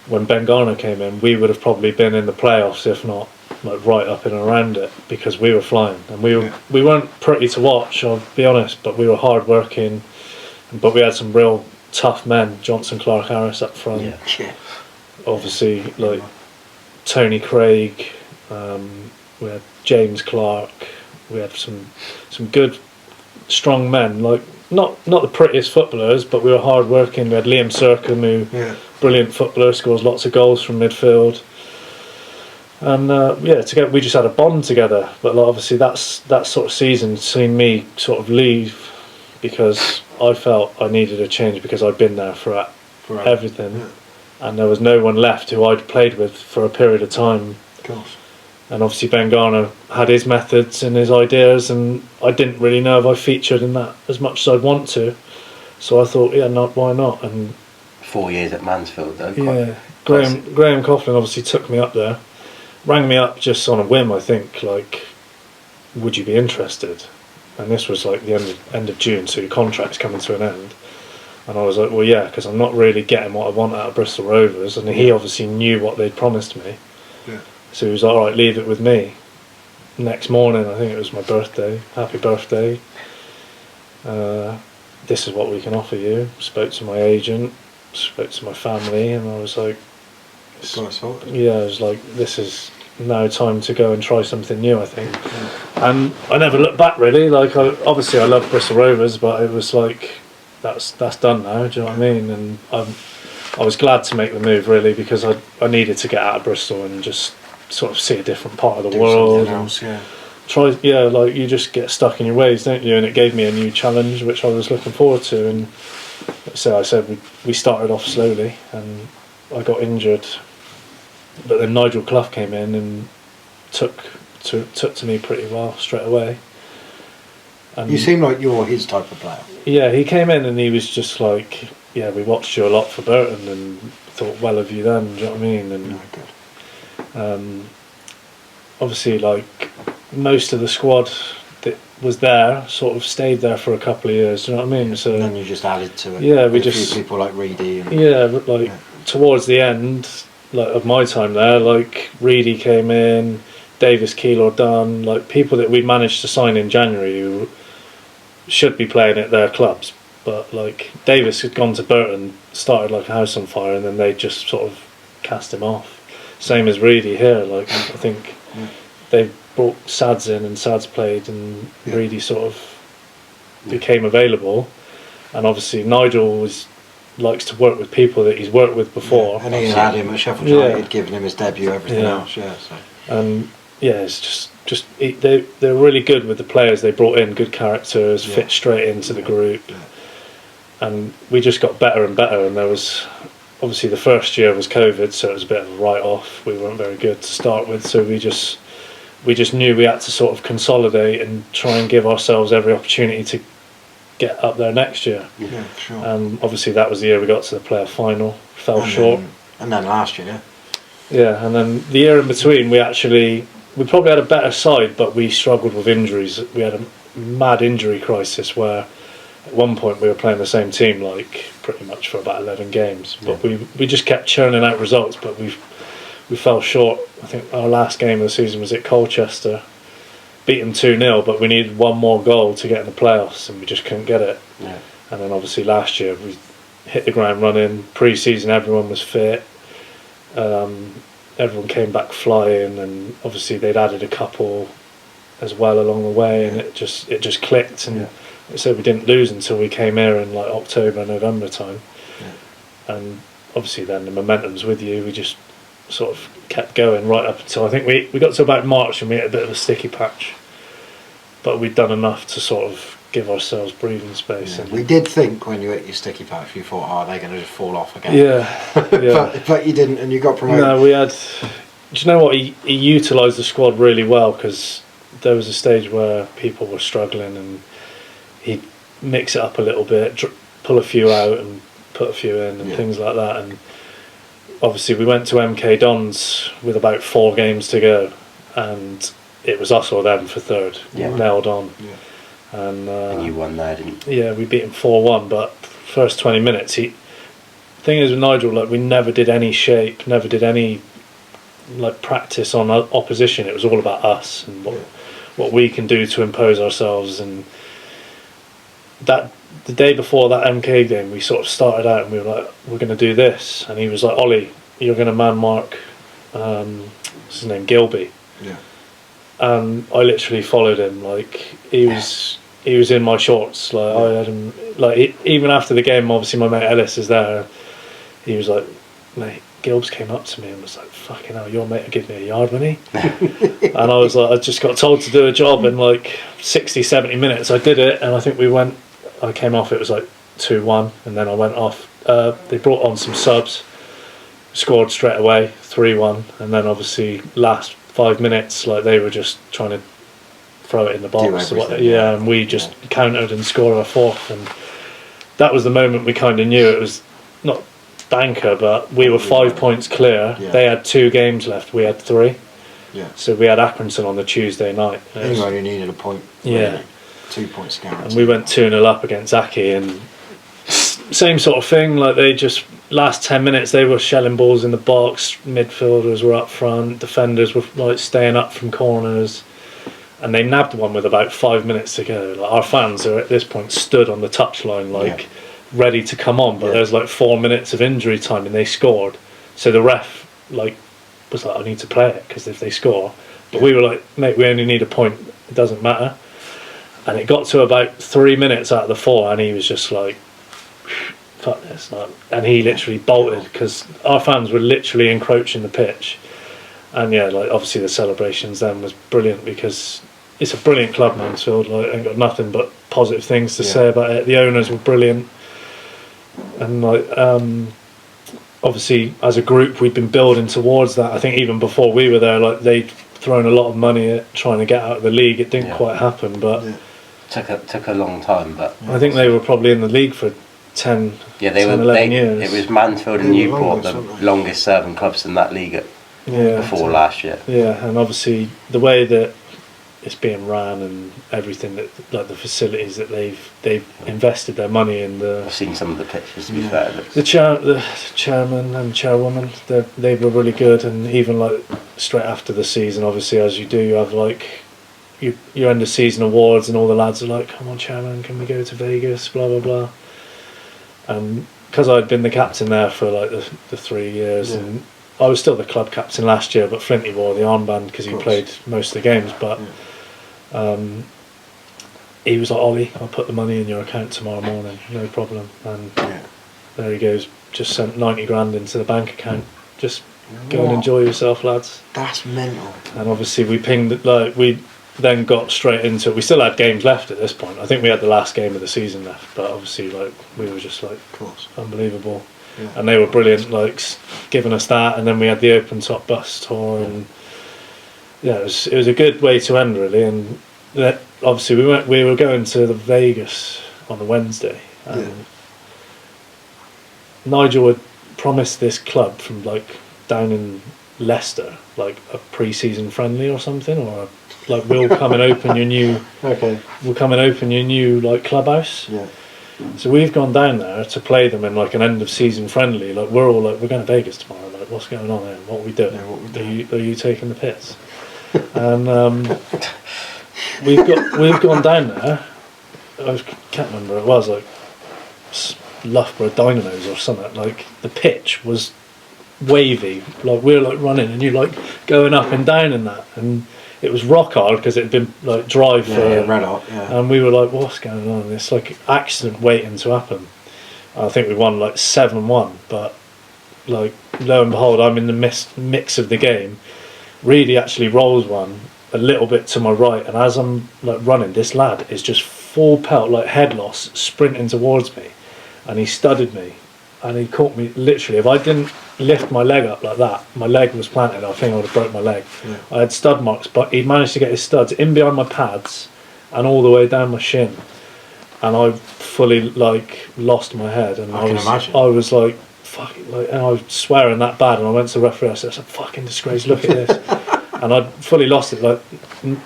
when Ben Garner came in, we would have probably been in the playoffs, if not like right up and around it, because we were flying. And we weren't pretty to watch, I'll be honest, but we were hard working. But we had some real tough men. Johnson, Clarke, Harris up front. Yeah. Obviously, like Tony Craig. We had James Clarke. We had some good, strong men. Like not the prettiest footballers, but we were hard working. We had Liam Sercombe, who brilliant footballer, scores lots of goals from midfield. And together we just had a bond together. But like, obviously that sort of season seen me sort of leave because I felt I needed a change because I'd been there for everything, and there was no one left who I'd played with for a period of time. Of course. And obviously Ben Garner had his methods and his ideas, and I didn't really know if I featured in that as much as I'd want to. So I thought, why not? And 4 years at Mansfield, though. Graham Coughlin obviously took me up there, rang me up just on a whim. I think, like, would you be interested? And this was like the end of June, so your contract's coming to an end. And I was like, well, yeah, because I'm not really getting what I want out of Bristol Rovers. And he obviously knew what they'd promised me. Yeah. So he was like, all right, leave it with me. Next morning, I think it was my birthday. Happy birthday. This is what we can offer you. Spoke to my agent, spoke to my family, and I was like, I was like, this is now time to go and try something new, I think. And I never looked back really. Like, obviously I love Bristol Rovers, but it was like that's done now. Do you know what I mean? And I was glad to make the move really, because I needed to get out of Bristol and just sort of see a different part of the world. Try, like you just get stuck in your ways, don't you? And it gave me a new challenge, which I was looking forward to. And so I said we started off slowly, and I got injured. But then Nigel Clough came in and took to me pretty well straight away. And you seem like you're his type of player. Yeah, he came in and he was just like, we watched you a lot for Burton and thought well of you then, do you know what I mean? And obviously, like, most of the squad that was there sort of stayed there for a couple of years, do you know what I mean? So and then you just added to it. Yeah, we a just few people like Reedy. And, towards the end, like, of my time there, like Reedy came in, Davis, Keylor, Dunn, like people that we managed to sign in January who should be playing at their clubs, but like Davis had gone to Burton, started like a house on fire, and then they just sort of cast him off. Same as Reedy here, like I think they brought Sads in, and Sads played, and Reedy sort of became available. And obviously Nigel likes to work with people that he's worked with before. And he had him at Sheffield United, given him his debut, everything else. And it's just they're really good with the players they brought in, good characters, fit straight into the group. And we just got better and better. And there was obviously the first year was COVID, so it was a bit of a write-off. We weren't very good to start with, so we just knew we had to sort of consolidate and try and give ourselves every opportunity to get up there next year. Yeah, sure. And obviously that was the year we got to the playoff final, fell short. And then last year. Yeah, and then the year in between we probably had a better side, but we struggled with injuries. We had a mad injury crisis where at one point we were playing the same team like pretty much for about 11 games, but we just kept churning out results, but we fell short. I think our last game of the season was at Colchester, beat them 2-0, but we needed one more goal to get in the playoffs and we just couldn't get it. And then obviously last year we hit the ground running. Pre-season everyone was fit, everyone came back flying, and obviously they'd added a couple as well along the way, and it just clicked. And so we didn't lose until we came here in like October, November time. And obviously then the momentum's with you. We just sort of kept going right up until I think we got to about March, and we hit a bit of a sticky patch, but we'd done enough to sort of give ourselves breathing space. And we did think when you hit your sticky patch, you thought, they're going to just fall off again. But you didn't, and you got promoted. No, we had. Do you know what? He utilised the squad really well, because there was a stage where people were struggling, and he'd mix it up a little bit, pull a few out, and put a few in and things like that. And obviously we went to MK Dons with about 4 games to go, and it was us or them for third, nailed on. And you won there, didn't you? Yeah, we beat him 4-1, but first 20 minutes, thing is with Nigel, like, we never did any shape, never did any like practice on opposition. It was all about us and what we can do to impose ourselves. And that the day before that MK game, we sort of started out and we were like, we're going to do this, and he was like, Ollie, you're going to man mark what's his name, Gilby. And I literally followed him. Like, he was in my shorts. Like, I had him, like, even after the game, obviously my mate Ellis is there, he was like, mate, Gilbs came up to me and was like, fucking hell, your mate will give me a yard, wouldn't he? And I was like, I just got told to do a job in like 60, 70 minutes. I did it, and I think I came off, it was like 2-1, and then I went off. They brought on some subs, scored straight away, 3-1, and then obviously last 5 minutes, like, they were just trying to throw it in the box. And we just countered and scored our 4th, and that was the moment we kind of knew it was not banker, but we were 5 points clear. They had 2 games left, we had 3. So we had Accrington on the Tuesday night. You only needed a point. Yeah. 2 points guaranteed. And we went 2-0 up against Aki, and same sort of thing, like, they just, last 10 minutes they were shelling balls in the box, midfielders were up front, defenders were like staying up from corners, and they nabbed one with about 5 minutes to go. Like, our fans are at this point stood on the touchline, like, ready to come on, but there's like 4 minutes of injury time and they scored, so the ref like was like, I need to play it because if they score, but we were like, mate, we only need a point, it doesn't matter. And it got to about 3 minutes out of the 4, and he was just like, fuck this, like, and he literally bolted because our fans were literally encroaching the pitch. And like, obviously the celebrations then was brilliant because it's a brilliant club, Mansfield. Like, I ain't got nothing but positive things to say about it. The owners were brilliant, and like, obviously as a group we'd been building towards that. I think even before we were there, like, they'd thrown a lot of money at trying to get out of the league. It didn't quite happen, but took a long time. But I think they were probably in the league for 10, 11 years. It was Mansfield and Newport, the longest serving clubs in that league before last year. And obviously the way that it's being ran and everything, that, like, the facilities that they've invested their money in. I've seen some of the pictures, to be fair. The chairman and chairwoman, they were really good, and even like straight after the season, obviously, as you do, you have like your end of season awards, and all the lads are like, come on chairman, can we go to Vegas, blah blah blah. And because I'd been the captain there for like the 3 years, and I was still the club captain last year, but Flinty wore the armband because he played most of the games. But he was like, Ollie, I'll put the money in your account tomorrow morning, no problem. And there he goes, just sent 90 grand into the bank account. Just go and enjoy yourself, lads. That's mental. And obviously we pinged, like, we then got straight into it. We still had games left at this point. I think we had the last game of the season left, but obviously, like, we were just like, unbelievable. And they were brilliant, like, giving us that. And then we had the open top bus tour, and it was a good way to end, really. And that, obviously we were going to the Vegas on the Wednesday, and Nigel had promised this club from like down in Leicester like a pre-season friendly or something, or like, we'll come and open your new we'll come and open your new like clubhouse. So we've gone down there to play them in like an end of season friendly. Like, we're all like, we're going to Vegas tomorrow, like, what's going on here, what are we doing? Are you taking the piss? And we've gone down there. I can't remember what it was, like Loughborough Dynamos or something. Like, the pitch was wavy, like, we're like running and you're like going up and down in that, and it was rock hard because it had been like dry for red hot, and we were like, what's going on? It's like accident waiting to happen. I think we won like 7-1, but like, lo and behold, I'm in the mix of the game. Reedy actually rolls one a little bit to my right, and as I'm like running, this lad is just full pelt, like head loss, sprinting towards me, and he studded me, and he caught me literally. If I didn't lift my leg up like that, my leg was planted, I think I would have broke my leg. I had stud marks, but he managed to get his studs in behind my pads and all the way down my shin, and I fully like lost my head, and I can imagine. I was like, fuck it, like, and I was swearing that bad, and I went to the referee. I said, "It's a fucking disgrace. Look at this," and I fully lost it. Like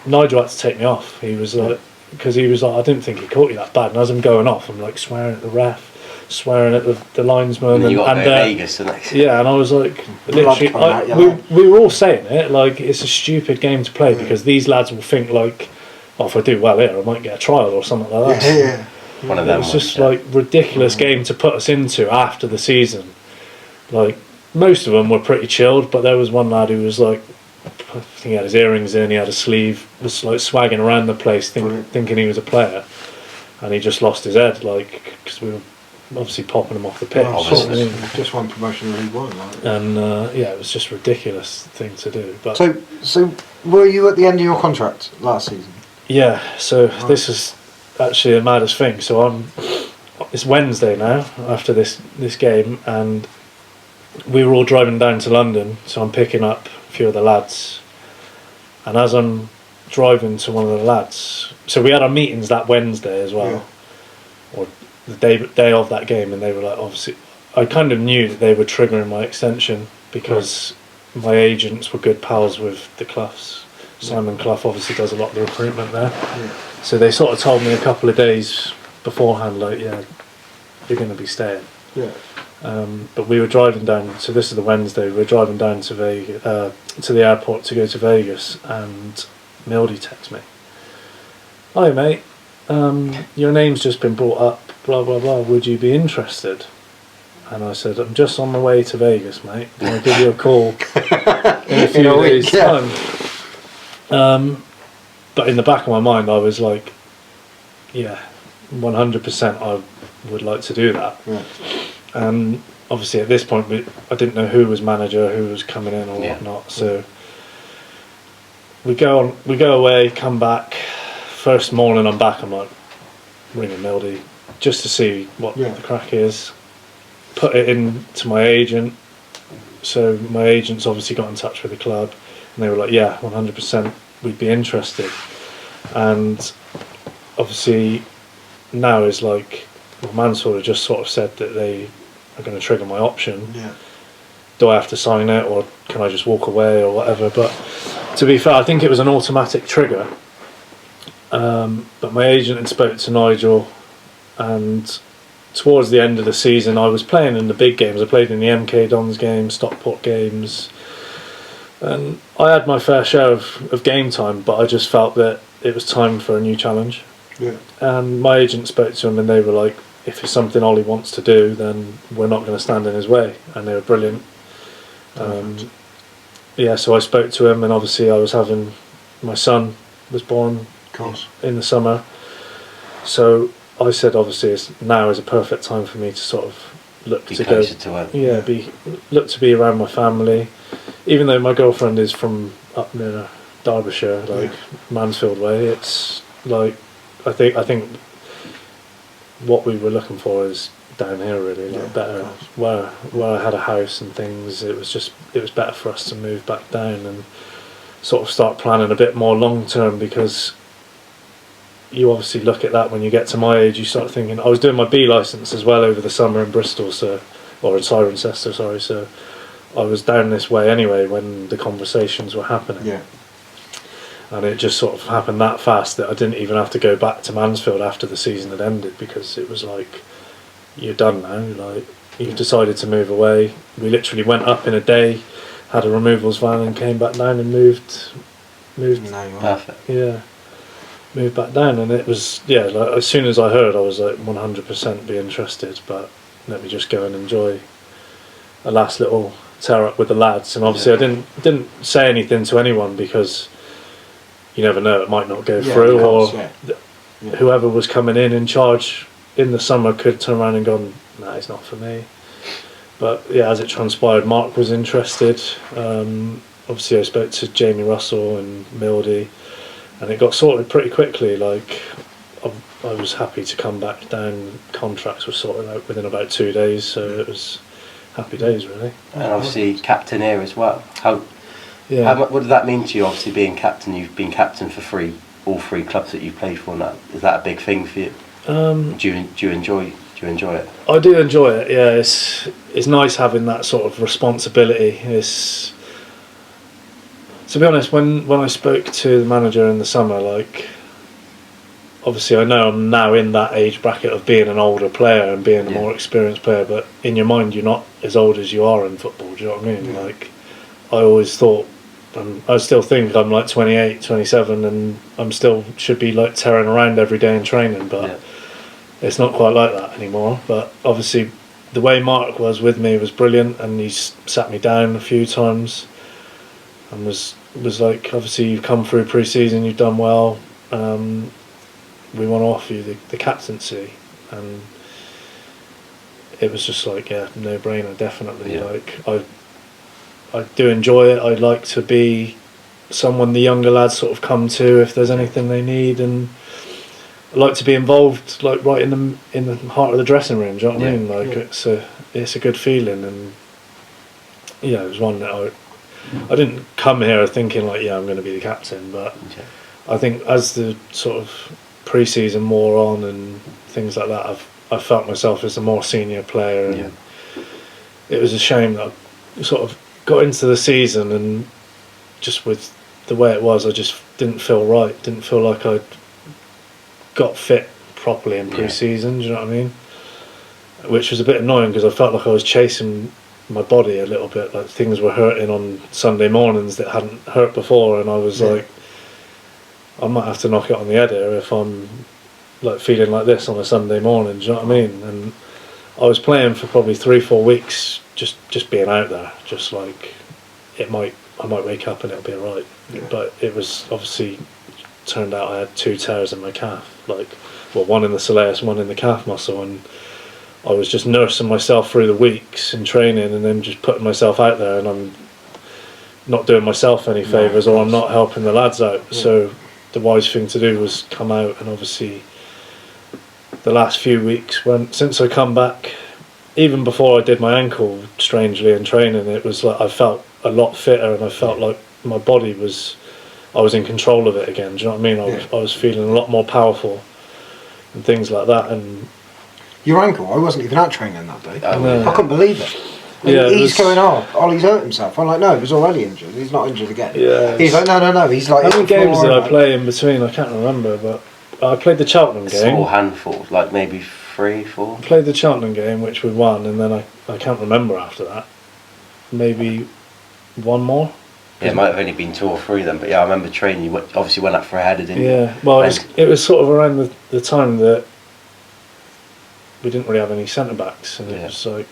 Nigel had to take me off. He was like, because he was like, I didn't think he caught you that bad, and as I'm going off, I'm like swearing at the ref, swearing at the linesman, and you got to go to Vegas the next. Yeah, and I was like, literally, we were all saying it, like it's a stupid game to play because these lads will think like, oh, if I do well here, I might get a trial or something like that. Yeah. One of them. It was just like ridiculous game to put us into after the season. Like most of them were pretty chilled, but there was one lad who was like, I think he had his earrings in, he had a sleeve, was like swagging around the place, thinking he was a player, and he just lost his head, like because we were obviously popping him off the pitch. Just one promotion in League One, right? And yeah, it was just a ridiculous thing to do. But so were you at the end of your contract last season? Yeah, so this is actually the maddest thing. So it's Wednesday now after this game, and we were all driving down to London, so I'm picking up a few of the lads, and as I'm driving to one of the lads, so we had our meetings that Wednesday as well, or the day of that game, and they were like, obviously I kind of knew that they were triggering my extension because my agents were good pals with the Cloughs. Simon Clough obviously does a lot of the recruitment there, so they sort of told me a couple of days beforehand, like, yeah, you're going to be staying. But we were driving down, so this is the Wednesday, we were driving down to Vegas, to the airport to go to Vegas, and Mildy texts me, "Hi mate, your name's just been brought up, blah blah blah, would you be interested?" And I said, "I'm just on my way to Vegas, mate, can I give you a call in a few days time?" But in the back of my mind I was like, yeah, 100% I would like to do that. And obviously at this point I didn't know who was manager, who was coming in or whatnot, so we go away, come back, first morning I'm back, I'm like ringing Mildy just to see what the crack is, put it in to my agent, so my agent's obviously got in touch with the club, and they were like, yeah, 100% we'd be interested. And obviously now is like, well, Mansfield have just sort of said that they are going to trigger my option. Do I have to sign it, or can I just walk away or whatever? But to be fair, I think it was an automatic trigger. But my agent had spoke to Nigel, and towards the end of the season I was playing in the big games. I played in the MK Dons games, Stockport games, and I had my fair share of game time, but I just felt that it was time for a new challenge. And my agent spoke to him, and they were like, if it's something Ollie wants to do, then we're not going to stand in his way. And they were brilliant. So I spoke to him, and obviously I was having, my son was born in the summer, so I said obviously now is a perfect time for me to sort of look be to closer go to it. look to be around my family, even though my girlfriend is from up near Derbyshire, like Mansfield way. It's like I think what we were looking for is down here really, like better where I had a house and things. It was better for us to move back down and sort of start planning a bit more long term, because you obviously look at that when you get to my age, you start thinking, I was doing my B licence as well over the summer in Bristol, or in Cirencester, sorry, so I was down this way anyway when the conversations were happening. And it just sort of happened that fast that I didn't even have to go back to Mansfield after the season had ended, because it was like, you're done now, like you've decided to move away. We literally went up in a day, had a removals van, and came back down and moved Perfect. moved back down. And it was like, as soon as I heard, I was like 100% be interested, but let me just go and enjoy a last little tear up with the lads. And obviously I didn't say anything to anyone, because you never know, it might not go through, or whoever was coming in charge in the summer could turn around and go, nah, it's not for me. But yeah, as it transpired, Mark was interested. Obviously I spoke to Jamie Russell and Mildy, and it got sorted pretty quickly. Like I was happy to come back down. Contracts were sorted out within about 2 days, so it was happy days really. And obviously captain here as well. What does that mean to you, obviously being captain? You've been captain for all three clubs that you've played for now. Is that a big thing for you? Do you enjoy it? I do enjoy it. Yeah, it's nice having that sort of responsibility. It's, to be honest, when I spoke to the manager in the summer, like, obviously I know I'm now in that age bracket of being an older player and being a more experienced player, but in your mind you're not as old as you are in football. Do you know what I mean? Like, I always thought, I still think I'm like 28, 27, and I'm still should be like tearing around every day in training, but it's not quite like that anymore. But obviously the way Mark was with me was brilliant, and he's sat me down a few times and was like, obviously you've come through pre-season, you've done well, we want to offer you the captaincy, and it was just like, no brainer, definitely. Like, I do enjoy it. I'd like to be someone the younger lads sort of come to if there's anything they need, and I like to be involved, like, right in the heart of the dressing room. Do you know what I mean? Like, it's a good feeling, and it was one that I didn't come here thinking like, I'm going to be the captain, but I think as the sort of pre-season wore on and things like that, I felt myself as a more senior player, and it was a shame that I sort of got into the season, and just with the way it was, I just didn't feel right. Didn't feel like I'd got fit properly in pre-season. Do you know what I mean? Which was a bit annoying because I felt like I was chasing my body a little bit. Like, things were hurting on Sunday mornings that hadn't hurt before, and I was like, I might have to knock it on the head here if I'm like feeling like this on a Sunday morning. Do you know what I mean? And I was playing for probably 3-4 weeks, just being out there, just like I might wake up and it'll be alright. But it was obviously turned out I had 2 tears in my calf, like, well, one in the soleus, one in the calf muscle, and I was just nursing myself through the weeks in training, and then just putting myself out there, and I'm not doing myself any favours, or I'm not helping the lads out. So the wise thing to do was come out, and obviously the last few weeks, since I come back, even before I did my ankle, strangely, in training, it was like I felt a lot fitter, and I felt like my body I was in control of it again. Do you know what I mean? I was feeling a lot more powerful and things like that. And your ankle, I wasn't even out training that day. No. I couldn't believe it. He's going, Ollie's hurt himself. I'm like, no, he was already injured. He's not injured again. He's like, no. He's like, how many games did I play in between? I can't remember, but I played the Cheltenham game. Small handful, like maybe 3, 4. I played the Cheltenham game, which we won, and then I can't remember after that. Maybe one more. Yeah, it might have only been 2 or 3 then, but I remember training. You obviously went up for a header, didn't you? Yeah, well, it was sort of around the time that we didn't really have any centre backs, and it was like,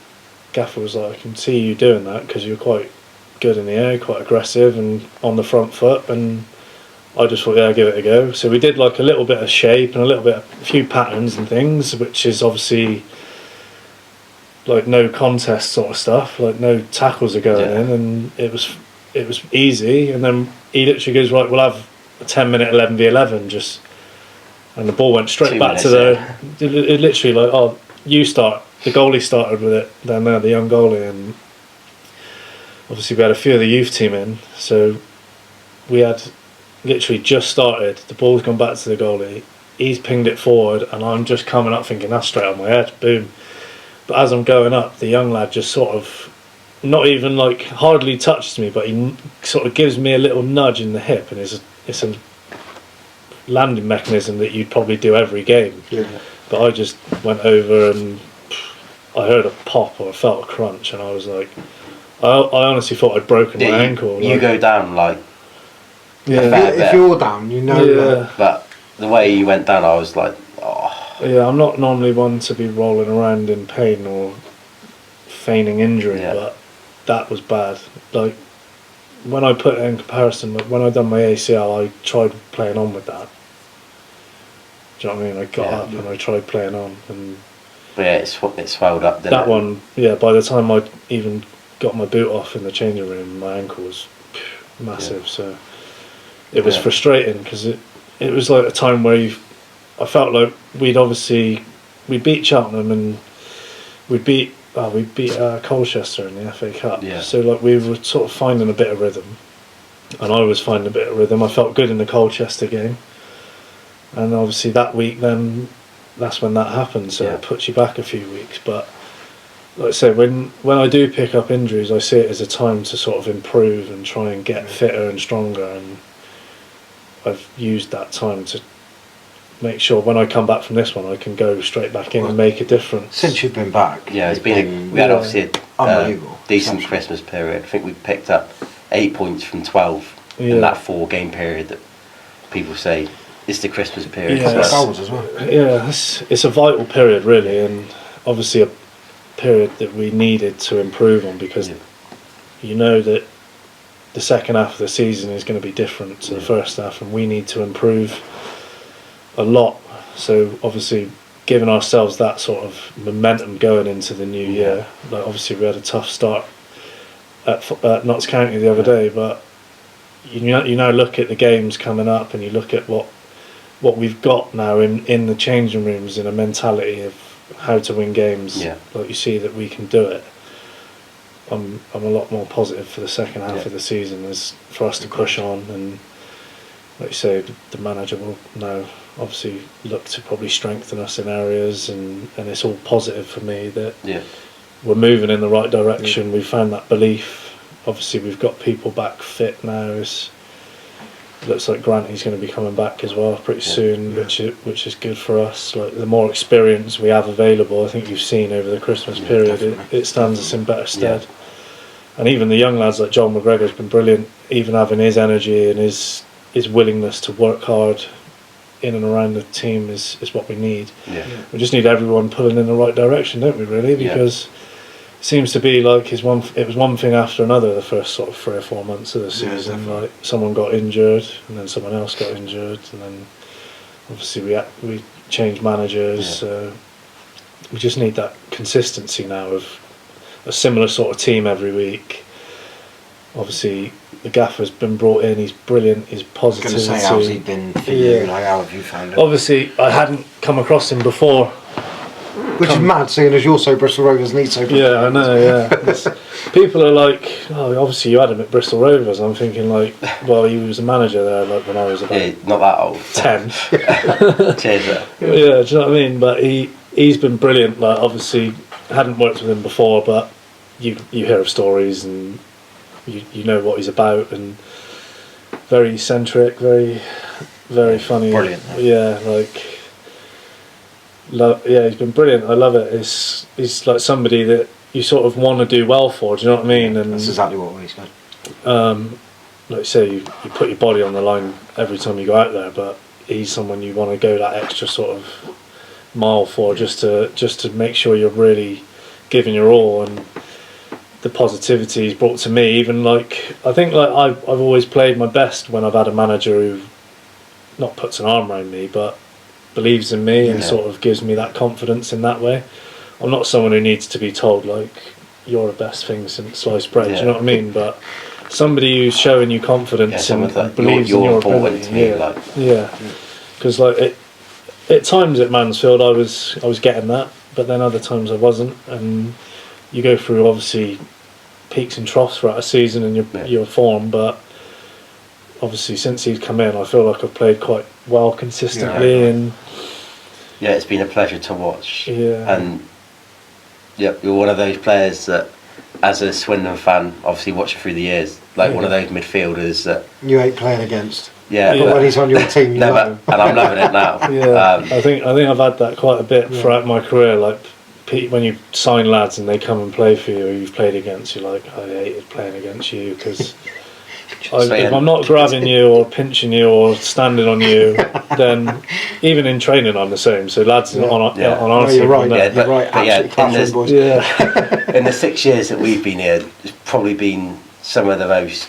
Gaffer was like, I can see you doing that because you're quite good in the air, quite aggressive and on the front foot, and I just thought, give it a go. So we did like a little bit of shape and a few patterns and things, which is obviously like no contest sort of stuff, like no tackles are going in, and it was easy. And then he literally goes, right, we'll have a 10-minute 11v11 just, and the ball went straight back to it literally like, you start. The goalie started with it, then the young goalie, and obviously we had a few of the youth team in, so we had literally just started, the ball's gone back to the goalie, he's pinged it forward, and I'm just coming up thinking that's straight on my head, boom. But as I'm going up, the young lad just sort of, not even like hardly touches me, but he sort of gives me a little nudge in the hip, and it's a landing mechanism that you'd probably do every game. But I just went over, and I heard a pop, or I felt a crunch, and I was like, I honestly thought I'd broken my ankle. You go down like if you're down, you know that. But the way you went down, I was like, I'm not normally one to be rolling around in pain or feigning injury, but that was bad. Like, when I put it in comparison, when I done my ACL, I tried playing on with that. Do you know what I mean? I got up and I tried playing on, and it swelled up. That one, by the time I even got my boot off in the changing room, my ankle was massive. So it was frustrating, because it was like a time where I felt like we beat Cheltenham, and we beat Colchester in the FA Cup. So like we were sort of finding a bit of rhythm, and I was finding a bit of rhythm. I felt good in the Colchester game, and obviously that week then that's when that happens. So Yeah. it puts you back a few weeks. But like I say, when I do pick up injuries, I see it as a time to sort of improve and try and get fitter and stronger. And I've used that time to make sure when I come back from this one, I can go straight back in and make a difference. Since you've been back, Yeah, we had obviously a unbelievable. decent Christmas period. I think we picked up 8 points from 12 in that 4-game period that people say is the Christmas period. Yeah. Couple of goals as well. Yeah, it's a vital period really, and obviously a period that we needed to improve on, because you know that the second half of the season is going to be different to the first half, and we need to improve a lot. So obviously giving ourselves that sort of momentum going into the new year. Like obviously we had a tough start at Notts County the other day, but you now look at the games coming up, and you look at what we've got now in the changing rooms, in a mentality of how to win games. Like you see that we can do it. I'm a lot more positive for the second half of the season, as for us to push on, and like you say, the manager will now obviously look to probably strengthen us in areas, and it's all positive for me that we're moving in the right direction. We've found that belief. Obviously we've got people back fit now. It looks like Granty's going to be coming back as well pretty soon, which is good for us. Like the more experience we have available, I think you've seen over the Christmas period, it stands us in better stead. And even the young lads like John McGregor's been brilliant, even having his energy and his willingness to work hard in and around the team is what we need. We just need everyone pulling in the right direction, don't we, really? Because it seems to be like it was one thing after another the first sort of 3 or 4 months of the season. Like someone got injured, and then someone else got injured, and then obviously we changed managers. We just need that consistency now of a similar sort of team every week. Obviously the gaffer's been brought in, he's brilliant, he's positive. I was going to say, how's he been for you? Like, how have you found it? Obviously I hadn't come across him before. Which is mad, seeing as you're so Bristol Rovers and he's so Bristol I know, people are like, oh, obviously you had him at Bristol Rovers. I'm thinking like, well, he was a manager there like when I was about not that old. 10. Cheers. Do you know what I mean? But he's been brilliant. Like obviously hadn't worked with him before, but you hear of stories and you know what he's about, and very eccentric, very very funny. Brilliant. He's been brilliant. I love it. He's like somebody that you sort of want to do well for. Do you know what I mean? And that's exactly what we said. Like you say, you put your body on the line every time you go out there, but he's someone you want to go that extra sort of mile for, just to make sure you're really giving your all. And the positivity he's brought to me, even like I think like I've always played my best when I've had a manager who not puts an arm around me, but believes in me and sort of gives me that confidence in that way. I'm not someone who needs to be told like you're the best thing since sliced bread. Do you know what I mean? But somebody who's showing you confidence and believes in your ability. Because like at times at Mansfield I was getting that, but then other times I wasn't. And you go through obviously peaks and troughs throughout a season and your form, but obviously since he's come in I feel like I've played quite well consistently. And it's been a pleasure to watch. And you're one of those players that, as a Swindon fan, obviously watching through the years, like one of those midfielders that you hate playing against. But when he's on your team, you love him. And I'm loving it now. I think I've had that quite a bit throughout my career. Like when you sign lads and they come and play for you, who you've played against, you're like, I hated playing against you because if I'm not grabbing you or pinching you or standing on you, then even in training I'm the same. So lads on our team, you're right. In the 6 years that we've been here, it's probably been some of the most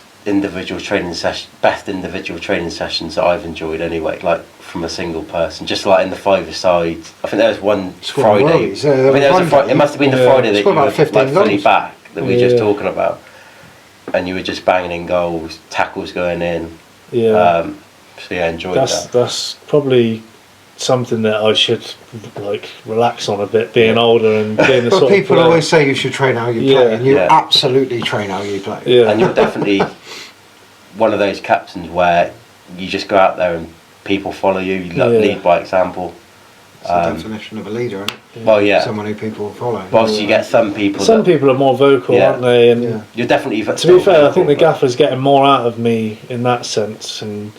best individual training sessions that I've enjoyed anyway, like from a single person, just like in the five-a-side. I think there was one Friday. It must have been the Friday that you were like fully back that we were just talking about, and you were just banging in goals, tackles going in. Enjoyed that. That's probably something that I should like relax on a bit, being older and being the sort of player. People always say you should train how you play, and you absolutely train how you play. And you're definitely one of those captains where you just go out there and people follow you. You lead by example. It's the definition of a leader, isn't it? Well, yeah. Someone who people follow. But obviously, you get some people. Some people are more vocal, aren't they? And you're definitely. To be fair, I think the gaffer's getting more out of me in that sense, and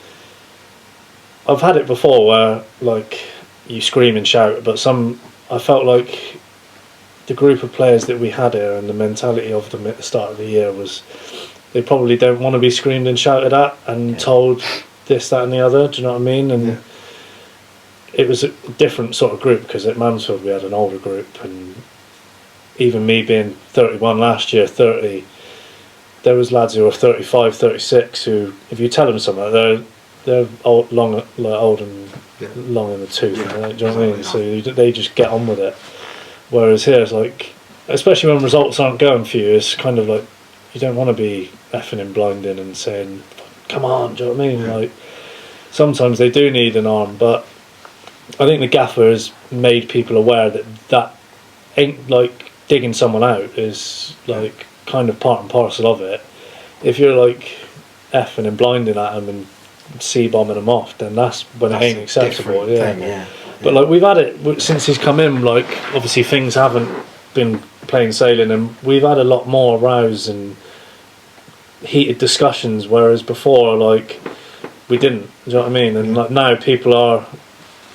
I've had it before where like you scream and shout, but I felt like the group of players that we had here and the mentality of them at the start of the year was they probably don't want to be screamed and shouted at and told this, that, and the other. Do you know what I mean? And it was a different sort of group because at Mansfield we had an older group, and even me being 31 last year, 30, there was lads who were 35, 36 who, if you tell them something, they're old, old and long in the tooth. Do you know what I mean? So they just get on with it. Whereas here, it's like, especially when results aren't going for you, it's kind of like you don't want to be effing and blinding and saying, "Come on," do you know what I mean? Like sometimes they do need an arm, but I think the gaffer has made people aware that ain't like digging someone out is like kind of part and parcel of it. If you're like effing and blinding at them and C-bombing them off, then that's when it ain't acceptable. But like we've had it since he's come in. Like obviously things haven't been plain sailing, and we've had a lot more rows and heated discussions. Whereas before, like we didn't. Do you know what I mean? And like now, people are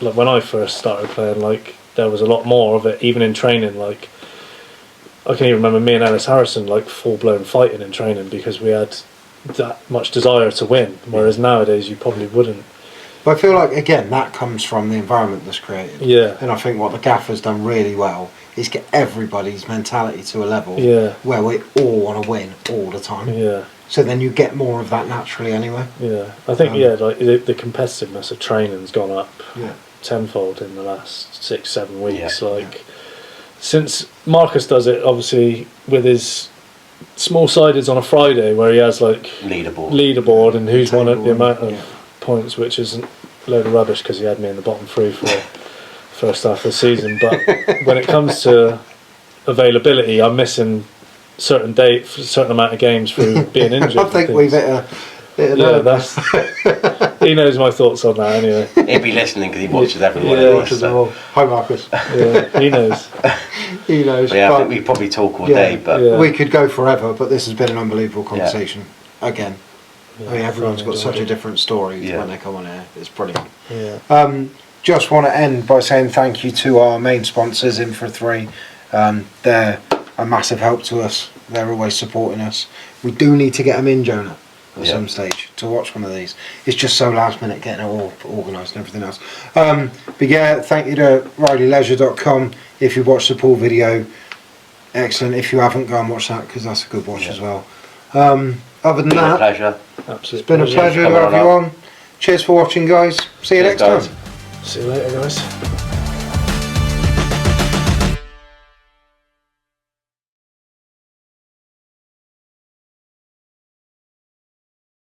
like when I first started playing, like there was a lot more of it, even in training. Like I can even remember me and Ellis Harrison like full blown fighting in training because we had that much desire to win. Whereas nowadays, you probably wouldn't. But I feel like, again, that comes from the environment that's created. Yeah. And I think what the gaffer's done really well is get everybody's mentality to a level where we all want to win all the time. Yeah. So then you get more of that naturally anyway. Yeah. I think, like the competitiveness of training's gone up tenfold in the last 6-7 weeks. Since Marcus does it, obviously, with his small-sideds on a Friday where he has like leaderboard and who's won at the amount of points, which isn't a load of rubbish because he had me in the bottom 3 for the first half of the season. But when it comes to availability, I'm missing certain amount of games through being injured. I think we've hit a that's he knows my thoughts on that anyway. He'll be listening because he watches everyone. He watches them all. Hi Marcus. Yeah, he knows. He knows. But yeah, I think we probably talk all day, but we could go forever. But this has been an unbelievable conversation again. I mean, everyone's got such a different story when they come on air. It's brilliant. Yeah. Just want to end by saying thank you to our main sponsors, In for Three. They're a massive help to us. They're always supporting us. We do need to get them in, Jonah, at some stage to watch one of these. It's just so last minute getting it all organised and everything else. But yeah, thank you to RileyLeisure.com. If you watched the pool video, excellent. If you haven't, go and watch that because that's a good watch as well. Other than that, pleasure. It's been a pleasure to have you on. Cheers for watching, guys. See you next time. See you later, guys.